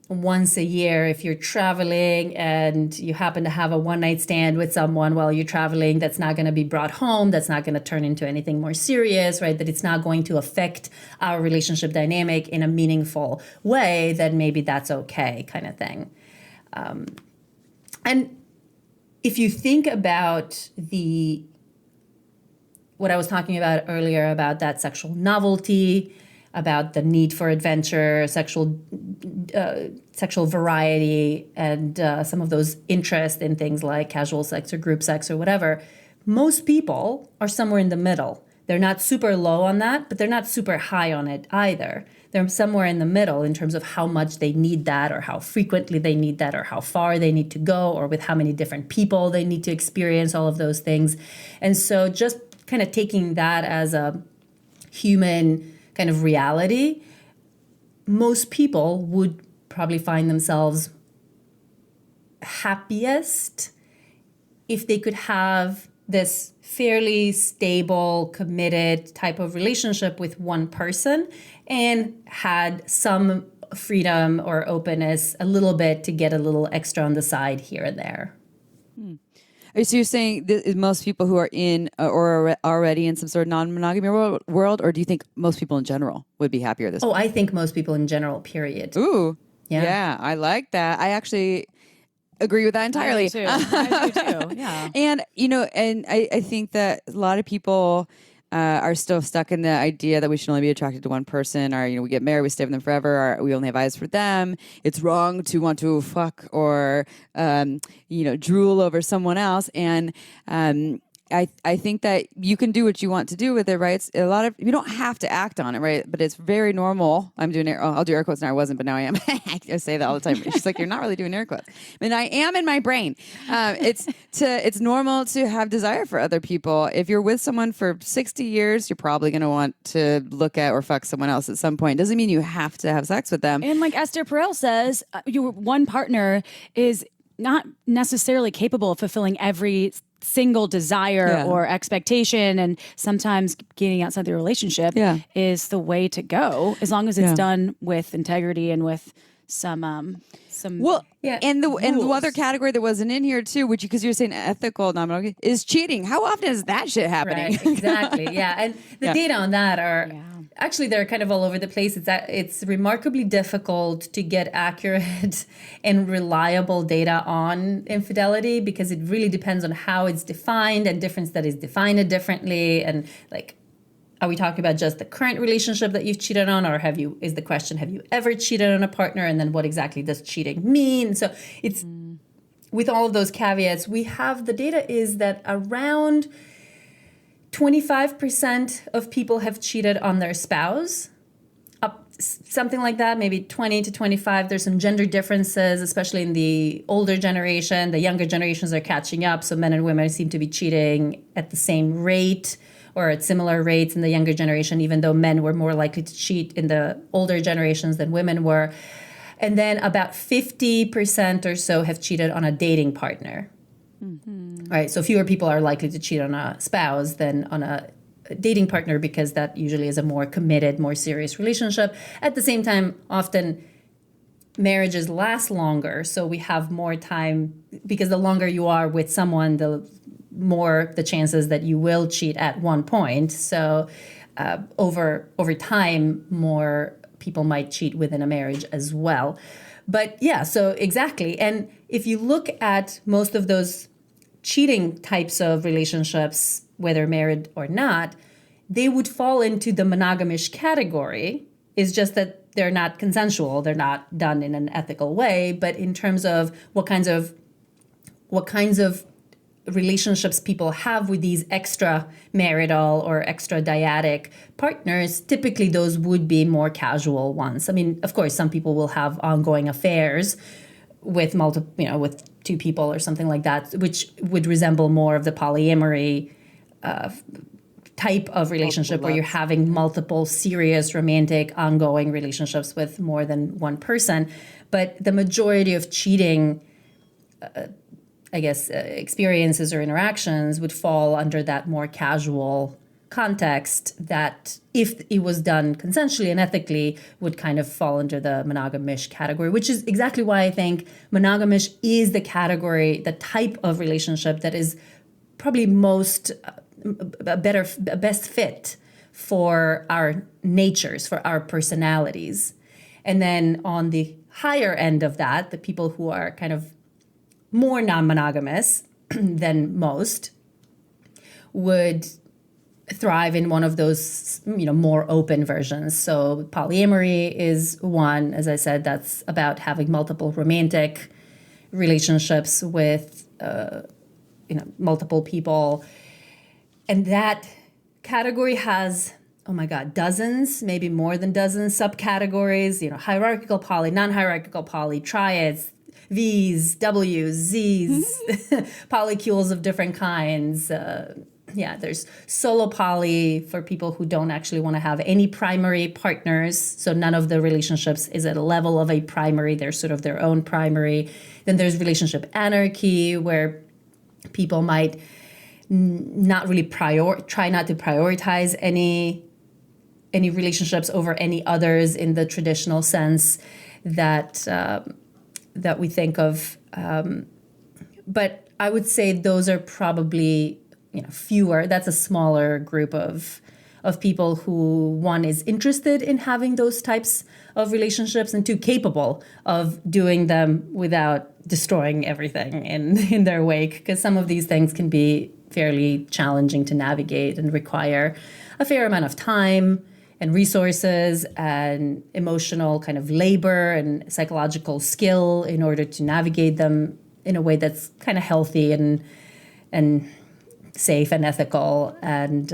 once a year if you're traveling and you happen to have a one-night stand with someone while you're traveling. That's not going to be brought home. That's not going to turn into anything more serious, right? That it's not going to affect our relationship dynamic in a meaningful way, then maybe that's okay, kind of thing. And if you think about what I was talking about earlier about that sexual novelty, about the need for adventure, sexual variety, and some of those interests in things like casual sex or group sex or whatever, most people are somewhere in the middle. They're not super low on that, but they're not super high on it either. They're somewhere in the middle in terms of how much they need that, or how frequently they need that, or how far they need to go, or with how many different people they need to experience all of those things. And so just kind of taking that as a human kind of reality, most people would probably find themselves happiest if they could have this fairly stable, committed type of relationship with one person and had some freedom or openness a little bit to get a little extra on the side here and there. So you're saying that most people who are in or are already in some sort of non-monogamy world, or do you think most people in general would be happier this way? I think most people in general, period. Ooh. Yeah. Yeah, I like that. I actually agree with that entirely. I do too. Yeah. And, I think that a lot of people are still stuck in the idea that we should only be attracted to one person, or, we get married, we stay with them forever, or we only have eyes for them. It's wrong to want to fuck or, drool over someone else. And, I think that you can do what you want to do with it, right? It's you don't have to act on it, right? But it's very normal. I'll do air quotes now. I wasn't, but now I am. I say that all the time. She's like, you're not really doing air quotes. I mean, I am in my brain. It's normal to have desire for other people. If you're with someone for 60 years, you're probably going to want to look at or fuck someone else at some point. Doesn't mean you have to have sex with them. And like Esther Perel says, your one partner is not necessarily capable of fulfilling every single desire or expectation, and sometimes getting outside the relationship is the way to go, as long as it's done with integrity and with some and the other category that wasn't in here too, which because you're saying ethical non-monogamy, is cheating. How often is that shit happening? Right, exactly. Yeah, and the data on that are actually they're kind of all over the place. It's remarkably difficult to get accurate and reliable data on infidelity because it really depends on how it's defined and different studies define it differently. And like, are we talking about just the current relationship that you've cheated on, or have you ever cheated on a partner? And then what exactly does cheating mean? So it's with all of those caveats, we have the data is that around 25% of people have cheated on their spouse, something like that, maybe 20 to 25. There's some gender differences, especially in the older generation. The younger generations are catching up, so men and women seem to be cheating at the same rate or at similar rates in the younger generation, even though men were more likely to cheat in the older generations than women were. And then about 50% or so have cheated on a dating partner. Mm-hmm. Right, so fewer people are likely to cheat on a spouse than on a dating partner because that usually is a more committed, more serious relationship. At the same time, often marriages last longer, so we have more time because the longer you are with someone, the more the chances that you will cheat at one point. So over time, more people might cheat within a marriage as well. But yeah, so exactly. And if you look at most of those cheating types of relationships, whether married or not, they would fall into the monogamish category. It's just that they're not consensual, they're not done in an ethical way. But in terms of what kinds of relationships people have with these extra marital or extra dyadic partners, typically those would be more casual ones. I mean, of course, some people will have ongoing affairs with with two people or something like that, which would resemble more of the polyamory type of relationship where you're having multiple serious romantic ongoing relationships with more than one person. But the majority of cheating experiences or interactions would fall under that more casual context that, if it was done consensually and ethically, would kind of fall under the monogamish category, which is exactly why I think monogamish is the category, the type of relationship that is probably best fit for our natures, for our personalities. And then on the higher end of that, the people who are kind of more non-monogamous, than most would thrive in one of those, more open versions. So polyamory is one, as I said, that's about having multiple romantic relationships with, multiple people. And that category has, oh my God, dozens, maybe more than dozens subcategories, hierarchical poly, non-hierarchical poly, triads, V's, W's, Z's, polycules of different kinds. There's solo poly for people who don't actually want to have any primary partners. So none of the relationships is at a level of a primary. They're sort of their own primary. Then there's relationship anarchy, where people might not really try not to prioritize any relationships over any others in the traditional sense that we think of. But I would say those are probably fewer. That's a smaller group of people who, one, is interested in having those types of relationships, and two, capable of doing them without destroying everything in their wake. Because some of these things can be fairly challenging to navigate and require a fair amount of time and resources and emotional kind of labor and psychological skill in order to navigate them in a way that's kind of healthy and safe and ethical. And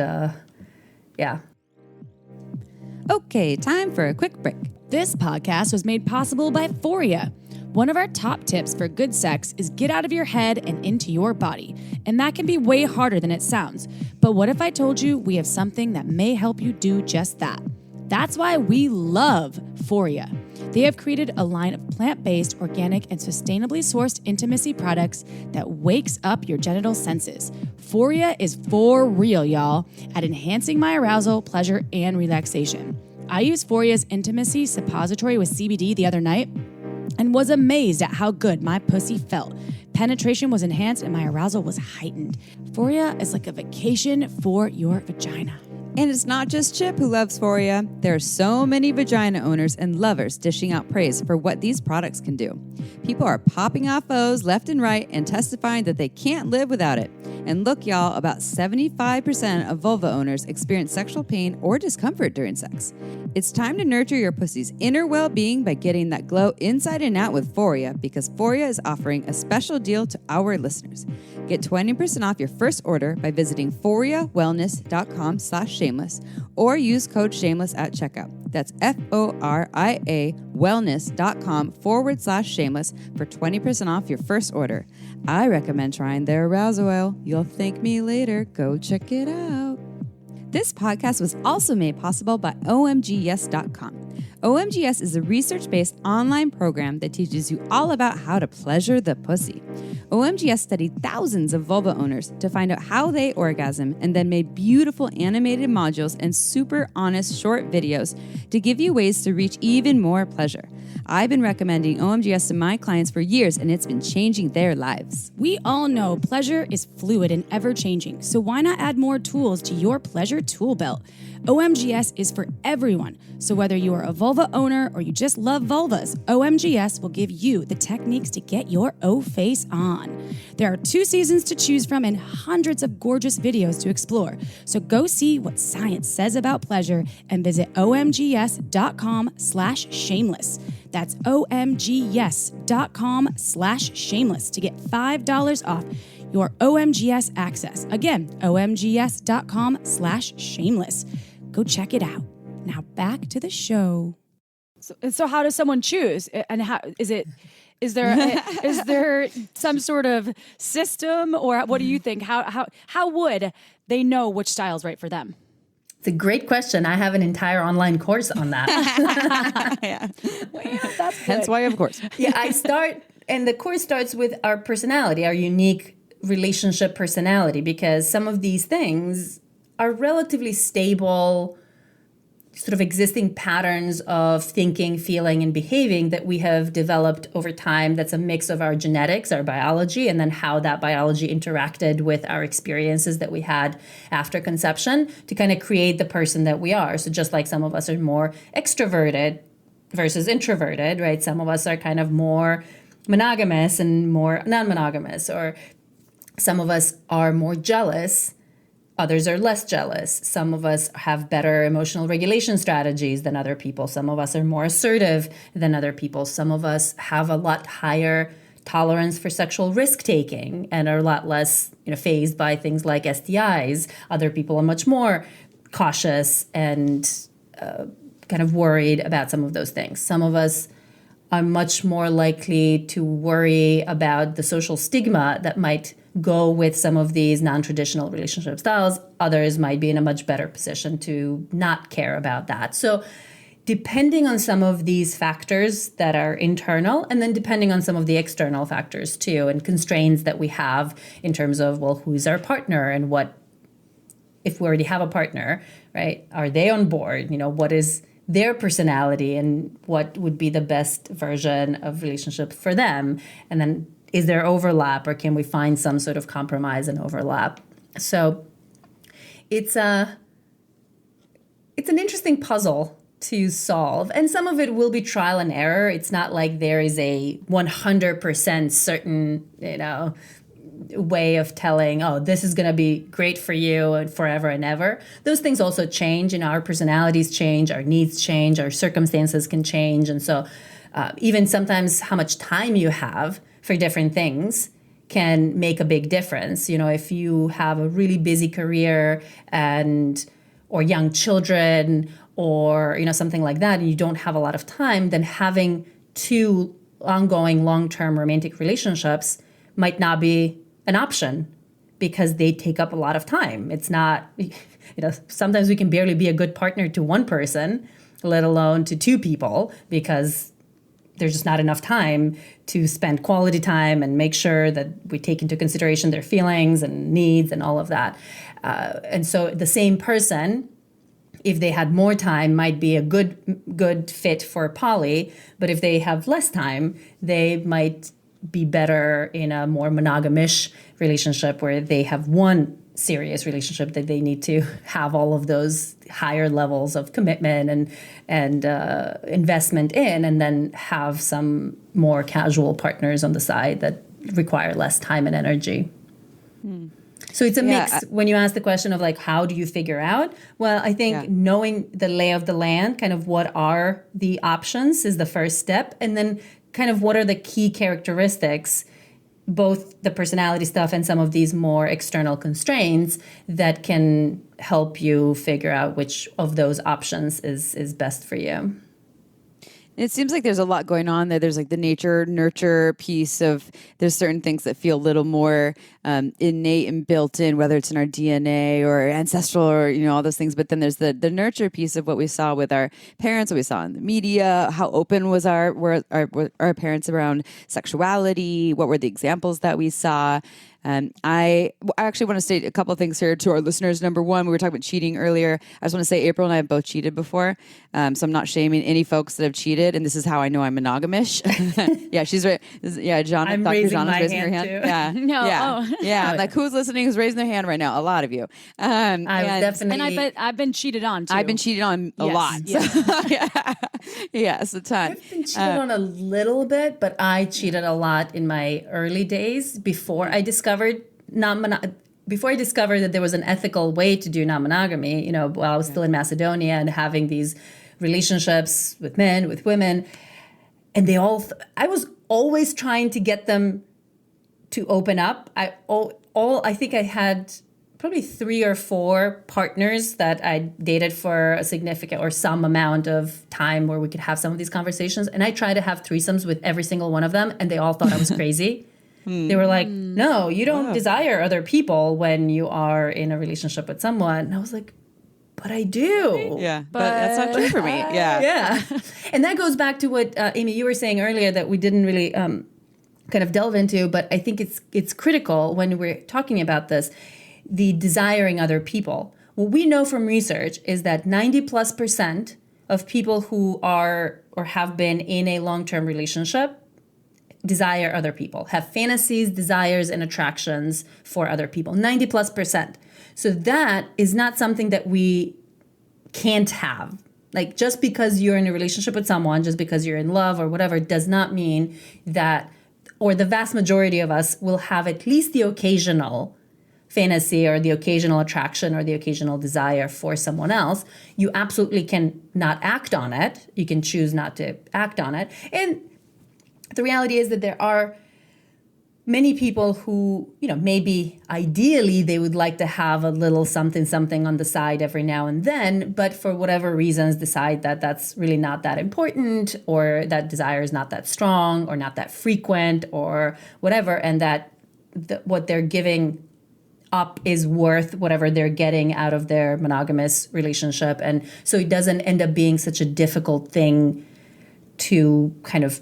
Okay, time for a quick break. This podcast was made possible by Phoria. One of our top tips for good sex is get out of your head and into your body. And that can be way harder than it sounds. But what if I told you we have something that may help you do just that? That's why we love Phoria. They have created a line of plant-based, organic, and sustainably sourced intimacy products that wakes up your genital senses. Phoria is for real, y'all, at enhancing my arousal, pleasure, and relaxation. I used Phoria's Intimacy Suppository with CBD the other night and was amazed at how good my pussy felt. Penetration was enhanced and my arousal was heightened. Phoria is like a vacation for your vagina. And it's not just Chip who loves Phoria. There are so many vagina owners and lovers dishing out praise for what these products can do. People are popping off O's left and right and testifying that they can't live without it. And look, y'all, about 75% of vulva owners experience sexual pain or discomfort during sex. It's time to nurture your pussy's inner well-being by getting that glow inside and out with Phoria, because Phoria is offering a special deal to our listeners. Get 20% off your first order by visiting phoriawellness.com/shameless or use code shameless at checkout. That's FORIA wellness.com/shameless for 20% off your first order. I recommend trying their arousal oil. You'll thank me later. Go check it out. This podcast was also made possible by OMGS.com. OMGS is a research-based online program that teaches you all about how to pleasure the pussy. OMGS studied thousands of vulva owners to find out how they orgasm and then made beautiful animated modules and super honest short videos to give you ways to reach even more pleasure. I've been recommending OMGS to my clients for years, and it's been changing their lives. We all know pleasure is fluid and ever-changing, so why not add more tools to your pleasure tool belt? OMGS is for everyone, so whether you are a vulva owner or you just love vulvas, OMGS will give you the techniques to get your O-face on. There are 2 seasons to choose from and hundreds of gorgeous videos to explore, so go see what science says about pleasure and visit omgs.com/shameless. That's omgs.com/shameless to get $5 off your OMGS access. Again, omgs.com/shameless. Go check it out. Now back to the show. So how does someone choose? And how is there some sort of system, or what do you think? How would they know which style is right for them? It's a great question. I have an entire online course on that. Yeah. Well, that's good. Hence why, of course. And the course starts with our personality, our unique relationship personality, because some of these things are relatively stable, sort of existing patterns of thinking, feeling, and behaving that we have developed over time. That's a mix of our genetics, our biology, and then how that biology interacted with our experiences that we had after conception to kind of create the person that we are. So just like some of us are more extroverted versus introverted, right? Some of us are kind of more monogamous and more non-monogamous, or Some of us are more jealous. Others are less jealous. Some of us have better emotional regulation strategies than other people. Some of us are more assertive than other people. Some of us have a lot higher tolerance for sexual risk-taking and are a lot less, fazed by things like STIs. Other people are much more cautious and kind of worried about some of those things. Some of us are much more likely to worry about the social stigma that might go with some of these non-traditional relationship styles. Others might be in a much better position to not care about that. So depending on some of these factors that are internal, and then depending on some of the external factors too, and constraints that we have in terms of, well, who's our partner and what, if we already have a partner, right? Are they on board? What is their personality and what would be the best version of relationship for them? And then is there overlap, or can we find some sort of compromise and overlap? So it's an interesting puzzle to solve. And some of it will be trial and error. It's not like there is a 100% certain, way of telling, oh, this is going to be great for you and forever and ever. Those things also change. Our personalities change, our needs change, our circumstances can change. And so even sometimes how much time you have for different things can make a big difference. If you have a really busy career or young children or, something like that, and you don't have a lot of time, then having 2 ongoing long-term romantic relationships might not be an option because they take up a lot of time. It's not, sometimes we can barely be a good partner to one person, let alone to 2 people, because there's just not enough time to spend quality time and make sure that we take into consideration their feelings and needs and all of that. And so the same person, if they had more time, might be a good fit for poly, but if they have less time, they might be better in a more monogamish relationship where they have one serious relationship that they need to have all of those higher levels of commitment and investment in, and then have some more casual partners on the side that require less time and energy. So it's a mix. When you ask the question of how do you figure out? Well, I think knowing the lay of the land, kind of what are the options is the first step. And then kind of what are the key characteristics, both the personality stuff and some of these more external constraints that can help you figure out which of those options is best for you. It seems like there's a lot going on there. There's the nature nurture piece of, there's certain things that feel a little more innate and built in, whether it's in our DNA or ancestral or, all those things. But then there's the nurture piece of what we saw with our parents, what we saw in the media, how open were our parents around sexuality, what were the examples that we saw. I actually want to state a couple of things here to our listeners. Number one, we were talking about cheating earlier. I just want to say April and I have both cheated before. So I'm not shaming any folks that have cheated. And this is how I know I'm monogamish. Yeah, she's right. Yeah, Janna, I'm Dr. raising Janna's my raising hand her hand. too. Yeah. No. Yeah. Oh. Yeah. Who's listening, who's raising their hand right now? A lot of you. And I bet I've been cheated on too. I've been cheated on a lot. Yes. Yes, a ton. I've been cheated on a little bit, but I cheated a lot in my early days before I discovered that there was an ethical way to do non-monogamy, while I was still in Macedonia and having these relationships with men, with women. And I was always trying to get them to open up. I think I had probably 3 or 4 partners that I dated for a significant or some amount of time where we could have some of these conversations. And I tried to have threesomes with every single one of them, and they all thought I was crazy. They were like, no, you don't desire other people when you are in a relationship with someone. And I was like, but I do. Yeah, but that's not true for me. Yeah. Yeah. And that goes back to what, Amy, you were saying earlier that we didn't really kind of delve into, but I think it's critical when we're talking about this, the desiring other people. What we know from research is that 90+% of people who are or have been in a long-term relationship desire other people, have fantasies, desires, and attractions for other people, 90+%. So that is not something that we can't have. Just because you're in a relationship with someone, just because you're in love or whatever, does not mean that or the vast majority of us will have at least the occasional fantasy or the occasional attraction or the occasional desire for someone else. You absolutely can not act on it. You can choose not to act on it. And the reality is that there are many people who, maybe ideally they would like to have a little something on the side every now and then, but for whatever reasons decide that that's really not that important, or that desire is not that strong or not that frequent or whatever, and that what they're giving up is worth whatever they're getting out of their monogamous relationship. And so it doesn't end up being such a difficult thing to kind of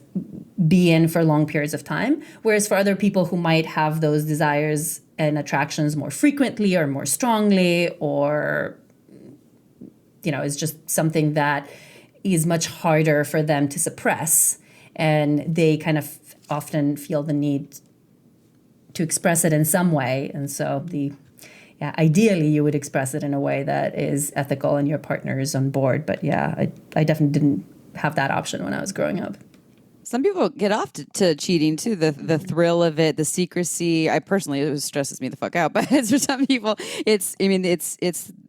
be in for long periods of time. Whereas for other people who might have those desires and attractions more frequently or more strongly, or, is just something that is much harder for them to suppress. And they kind of often feel the need to express it in some way. And so ideally you would express it in a way that is ethical and your partner is on board. But I definitely didn't have that option when I was growing up. Some people get off to cheating too, the thrill of it, the secrecy. I personally, it stresses me the fuck out. But for some people, it's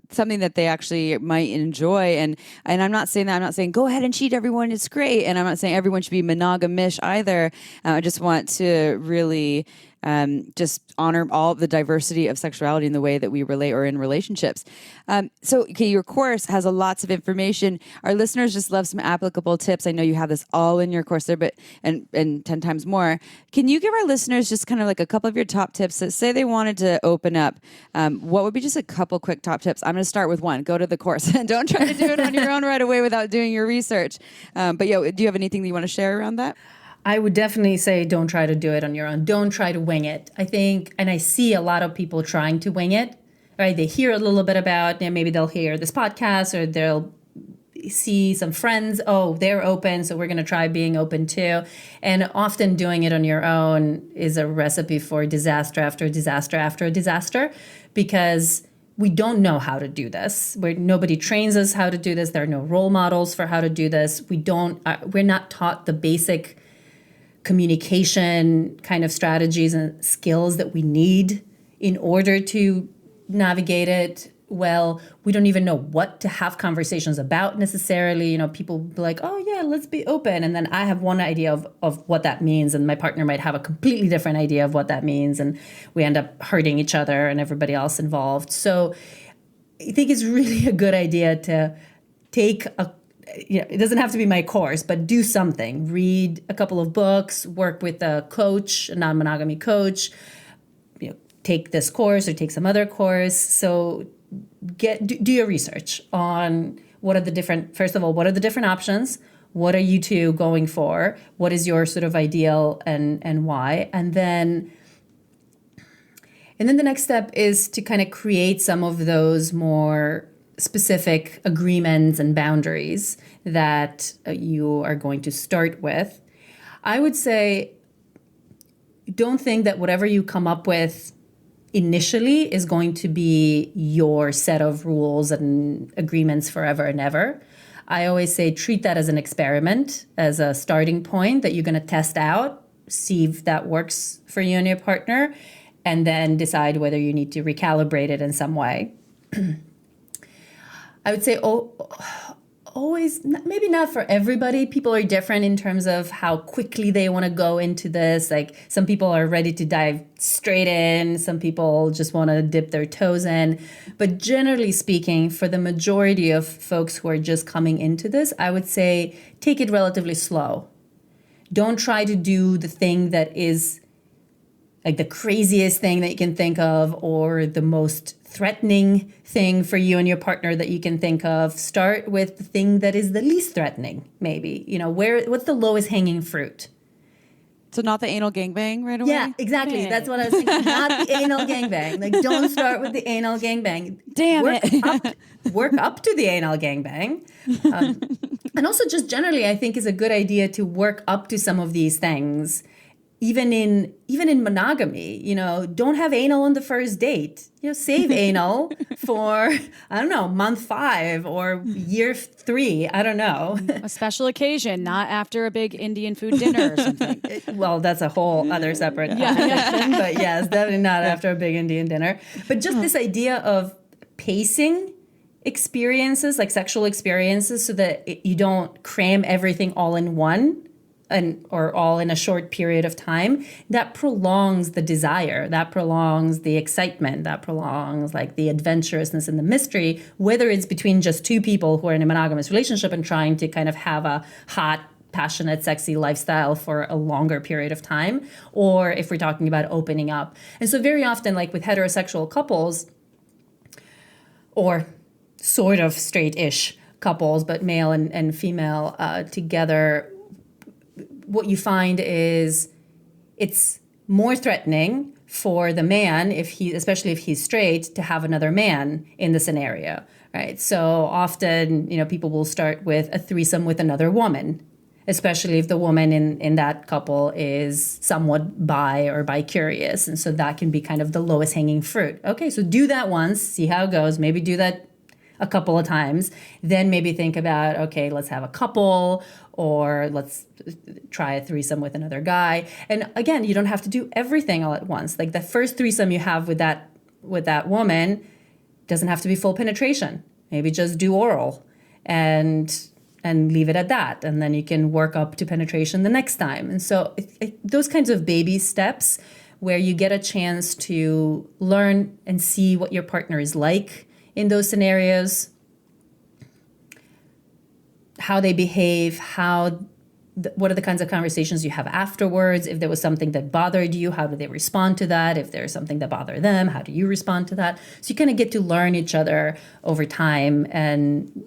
something that they actually might enjoy. And I'm not saying that. I'm not saying go ahead and cheat everyone. It's great. And I'm not saying everyone should be monogamish either. I just want to really just honor all the diversity of sexuality in the way that we relate or in relationships. Your course has lots of information. Our listeners just love some applicable tips. I know you have this all in your course there, but and 10 times more. Can you give our listeners just kind of like a couple of your top tips that say they wanted to open up? What would be just a couple quick top tips? I'm going to start with one. Go to the course and don't try to do it on your own right away without doing your research. Do you have anything that you want to share around that? I would definitely say don't try to do it on your own. Don't try to wing it. I think, and I see a lot of people trying to wing it, right? They hear a little bit about, maybe they'll hear this podcast or they'll see some friends, they're open, so we're going to try being open too. And often doing it on your own is a recipe for disaster after disaster after disaster, because we don't know how to do this. Nobody trains us how to do this. There are no role models for how to do this. We're not taught the basic communication kind of strategies and skills that we need in order to navigate it well. We don't even know what to have conversations about necessarily. People be like, let's be open. And then I have one idea of what that means. And my partner might have a completely different idea of what that means. And we end up hurting each other and everybody else involved. So I think it's really a good idea to take it doesn't have to be my course, but do something. Read a couple of books, work with a coach, a non-monogamy coach, take this course or take some other course. So do your research on what are the different options? What are you two going for? What is your sort of ideal and why? And then the next step is to kind of create some of those more specific agreements and boundaries that you are going to start with. I would say, don't think that whatever you come up with initially is going to be your set of rules and agreements forever and ever. I always say treat that as an experiment, as a starting point that you're going to test out, see if that works for you and your partner, and then decide whether you need to recalibrate it in some way. I would say always, maybe not for everybody. People are different in terms of how quickly they want to go into this. Like some people are ready to dive straight in. Some people just want to dip their toes in. But generally speaking, for the majority of folks who are just coming into this, I would say take it relatively slow. Don't try to do the thing that is like the craziest thing that you can think of or the most threatening thing for you and your partner that you can think of. Start with the thing that is the least threatening, maybe. What's the lowest hanging fruit? So not the anal gangbang right away? Yeah, exactly. That's what I was thinking. Not the anal gangbang. Like, don't start with the anal gangbang. Damn it. Work up to the anal gangbang. And also just generally, I think is a good idea to work up to some of these things even in monogamy, don't have anal on the first date. Save anal for, I don't know, month 5 or year 3. I don't know. A special occasion, not after a big Indian food dinner or something. Well, that's a whole other separate conversation. But yes, definitely not after a big Indian dinner. But just this idea of pacing experiences, like sexual experiences, so that you don't cram everything all in one. Or all in a short period of time, that prolongs the desire, that prolongs the excitement, that prolongs like the adventurousness and the mystery, whether it's between just two people who are in a monogamous relationship and trying to kind of have a hot, passionate, sexy lifestyle for a longer period of time, or if we're talking about opening up. And so very often, like with heterosexual couples, or sort of straight-ish couples, but male and female together, what you find is it's more threatening for the man, especially if he's straight, to have another man in the scenario, right? So often, people will start with a threesome with another woman, especially if the woman in that couple is somewhat bi or bi-curious. And so that can be kind of the lowest hanging fruit. Okay, so do that once, see how it goes, maybe do that a couple of times, then maybe think about, okay, let's have a couple, or let's try a threesome with another guy. And again, you don't have to do everything all at once. Like the first threesome you have with that woman doesn't have to be full penetration. Maybe just do oral and leave it at that. And then you can work up to penetration the next time. And so those kinds of baby steps where you get a chance to learn and see what your partner is like in those scenarios, how they behave, what are the kinds of conversations you have afterwards? If there was something that bothered you, how do they respond to that? If there's something that bothered them, how do you respond to that? So you kind of get to learn each other over time and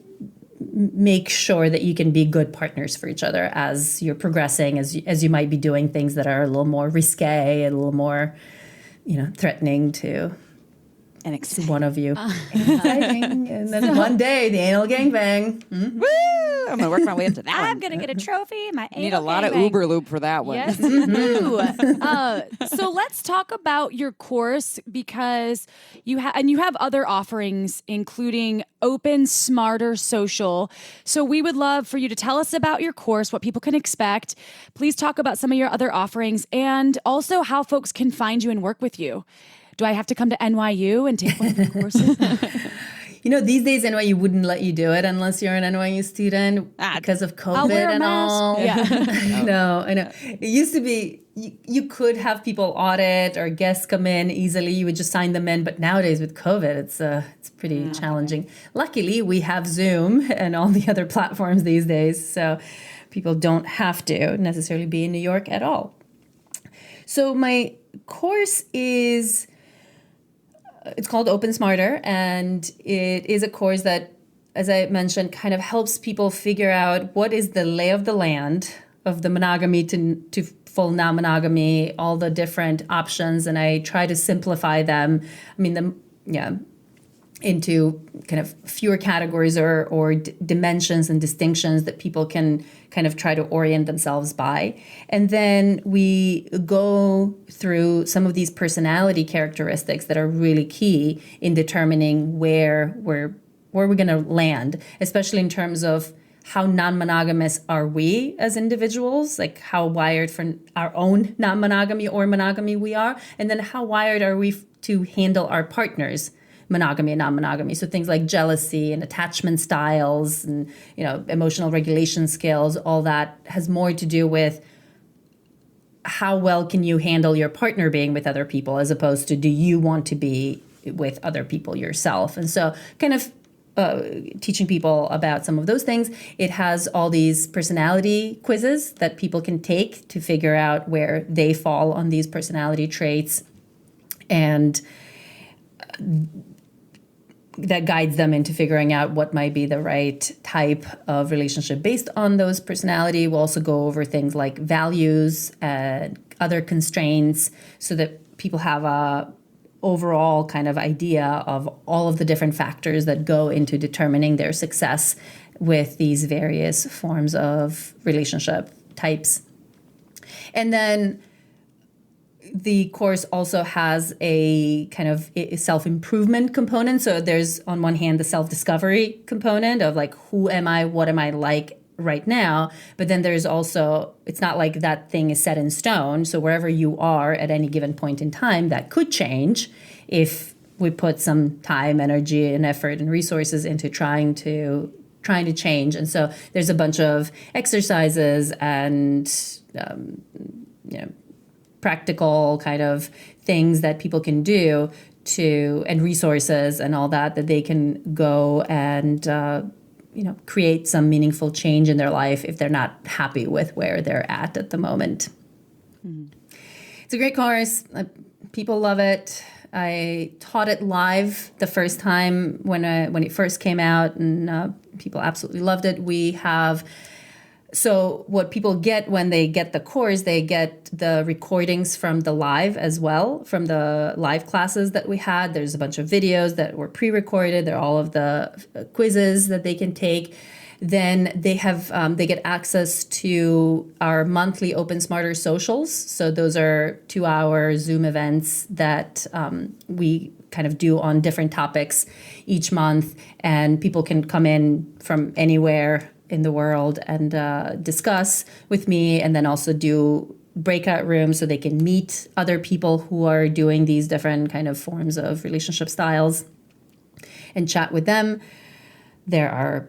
make sure that you can be good partners for each other as you're progressing, as you might be doing things that are a little more risque and a little more, threatening to and exciting. One of you. Exciting. And then one day, the anal gangbang. Mm-hmm. Woo! I'm going to work my way up to that I'm going to get a trophy. My anal need a lot gangbang. of Uberlube for that one. Yes, you do. So let's talk about your course, because you have other offerings, including Open, Smarter, Social. So we would love for you to tell us about your course, what people can expect. Please talk about some of your other offerings, and also how folks can find you and work with you. Do I have to come to NYU and take one of the courses? These days NYU wouldn't let you do it unless you're an NYU student because of COVID and all. Yeah. I know. It used to be you could have people audit or guests come in easily. You would just sign them in. But nowadays with COVID, it's pretty challenging. Luckily, we have Zoom and all the other platforms these days, so people don't have to necessarily be in New York at all. So my course is... It's called Open Smarter, and it is a course that, as I mentioned, kind of helps people figure out what is the lay of the land of the monogamy to full non-monogamy, all the different options, and I try to simplify them. Into kind of fewer categories or dimensions and distinctions that people can kind of try to orient themselves by. And then we go through some of these personality characteristics that are really key in determining where we're going to land, especially in terms of how non-monogamous are we as individuals, like how wired for our own non-monogamy or monogamy we are, and then how wired are we to handle our partners' monogamy and non-monogamy. So things like jealousy and attachment styles and, emotional regulation skills, all that has more to do with how well can you handle your partner being with other people, as opposed to do you want to be with other people yourself. And so kind of teaching people about some of those things. It has all these personality quizzes that people can take to figure out where they fall on these personality traits, and that guides them into figuring out what might be the right type of relationship based on those personality. We'll also go over things like values and other constraints so that people have a overall kind of idea of all of the different factors that go into determining their success with these various forms of relationship types. And then the course also has a kind of self-improvement component. So there's on one hand the self-discovery component of like, who am I, what am I like right now? But then there's also, it's not like that thing is set in stone. So wherever you are at any given point in time, that could change if we put some time, energy, and effort and resources into trying to change. And so there's a bunch of exercises and practical kind of things that people can do and resources and all that they can go and create some meaningful change in their life if they're not happy with where they're at the moment. Mm-hmm. It's a great course. People love it. I taught it live the first time when it first came out, and people absolutely loved it. So what people get when they get the course, they get the recordings from the live as well, from the live classes that we had. There's a bunch of videos that were pre-recorded. There are all of the quizzes that they can take. Then they get access to our monthly Open Smarter socials. So those are 2-hour Zoom events that we kind of do on different topics each month. And people can come in from anywhere in the world and discuss with me, and then also do breakout rooms so they can meet other people who are doing these different kind of forms of relationship styles and chat with them. There's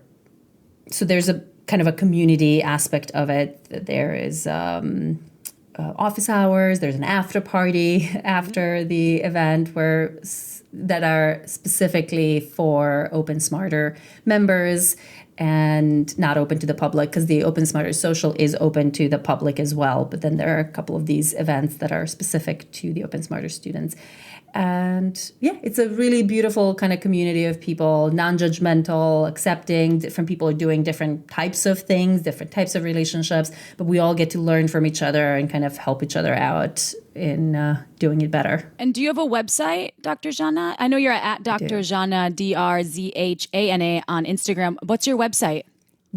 a kind of a community aspect of it. There is office hours. There's an after party after the event that are specifically for Open Smarter members and not open to the public, because the Open Smarter Social is open to the public as well. But then there are a couple of these events that are specific to the Open Smarter students. And yeah, it's a really beautiful kind of community of people, non-judgmental, accepting. Different people are doing different types of things, different types of relationships, but we all get to learn from each other and kind of help each other out in doing it better. And do you have a website, Dr. Zhana? I know you're at Dr. Zhana, DRZHANA on Instagram. What's your website?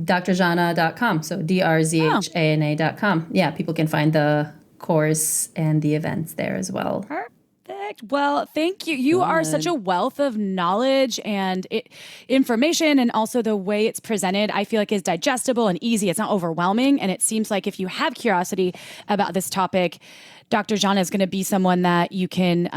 DrZhana.com. So DRZHANA.com. Yeah, people can find the course and the events there as well. Perfect. Well, thank you. You are such a wealth of knowledge and information, and also the way it's presented, I feel like is digestible and easy. It's not overwhelming. And it seems like if you have curiosity about this topic, Dr. Zhana is going to be someone that you can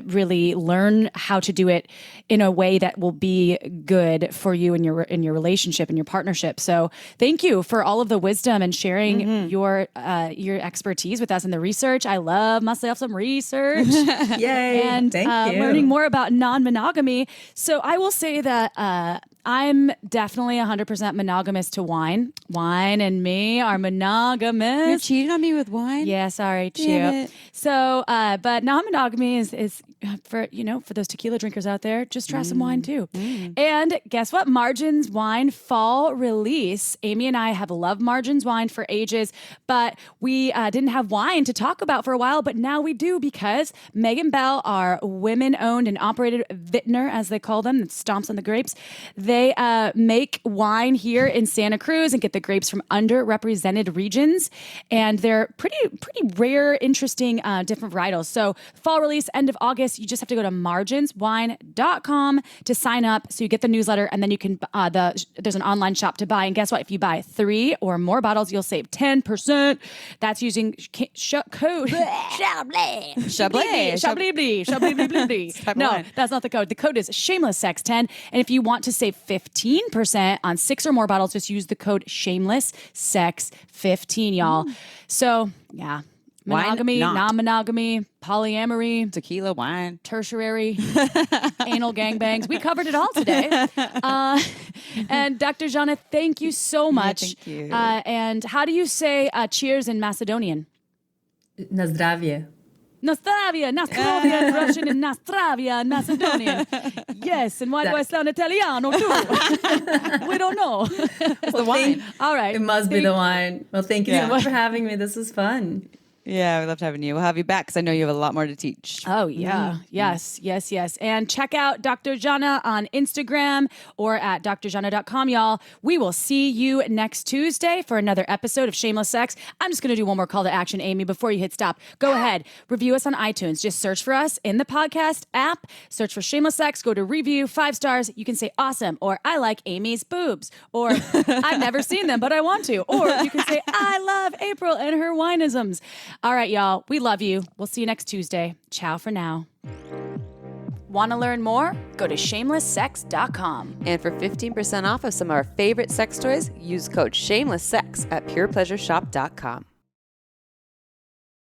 really learn how to do it in a way that will be good for you in your relationship and your partnership. So thank you for all of the wisdom and sharing your expertise with us in the research. I love myself some research. Yay! And Thank you. Learning more about non-monogamy. So I will say that I'm definitely 100% monogamous to wine. Wine and me are monogamous. You cheated on me with wine? Yeah, sorry, Damn Chip. So, but non-monogamy is for those tequila drinkers out there, just try some wine too. And guess what? Margins Wine fall release. Amy and I have loved Margins Wine for ages, but we didn't have wine to talk about for a while, but now we do, because Megan Bell, our women-owned and operated vintner, as they call them, that stomps on the grapes, they make wine here in Santa Cruz and get the grapes from underrepresented regions. And they're pretty rare, interesting, different varietals. So fall release, end of August. You just have to go to marginswine.com to sign up. So you get the newsletter, and then you can, there's an online shop to buy. And guess what? If you buy 3 or more bottles, you'll save 10%. That's using code Chablis. No, that's not the code. The code is shamelesssex10. And if you want to save 15% on 6 or more bottles, just use the code shamelesssex15, y'all. So yeah. Monogamy, non-monogamy, polyamory, tequila, wine, tertiary, anal gangbangs. We covered it all today. And Dr. Zhana, thank you so much. Thank you. And how do you say cheers in Macedonian? Na zdravie. Nostravia, Nostrovia in Russian, and Nostravia in Macedonian. Yes, and why do I sound Italiano too? We don't know. It's the wine. All right. It must be the wine. Well, thank you so much for having me. This was fun. Yeah, we loved having you. We'll have you back because I know you have a lot more to teach. Oh, yeah. Yes. And check out Dr. Janna on Instagram or at drjanna.com, y'all. We will see you next Tuesday for another episode of Shameless Sex. I'm just going to do one more call to action, Amy, before you hit stop. Go ahead. Review us on iTunes. Just search for us in the podcast app. Search for Shameless Sex. Go to review, 5 stars. You can say awesome, or I like Amy's boobs, or I've never seen them, but I want to. Or you can say I love April and her wineisms. All right, y'all. We love you. We'll see you next Tuesday. Ciao for now. Want to learn more? Go to shamelesssex.com. And for 15% off of some of our favorite sex toys, use code SHAMELESSSEX at purepleasureshop.com.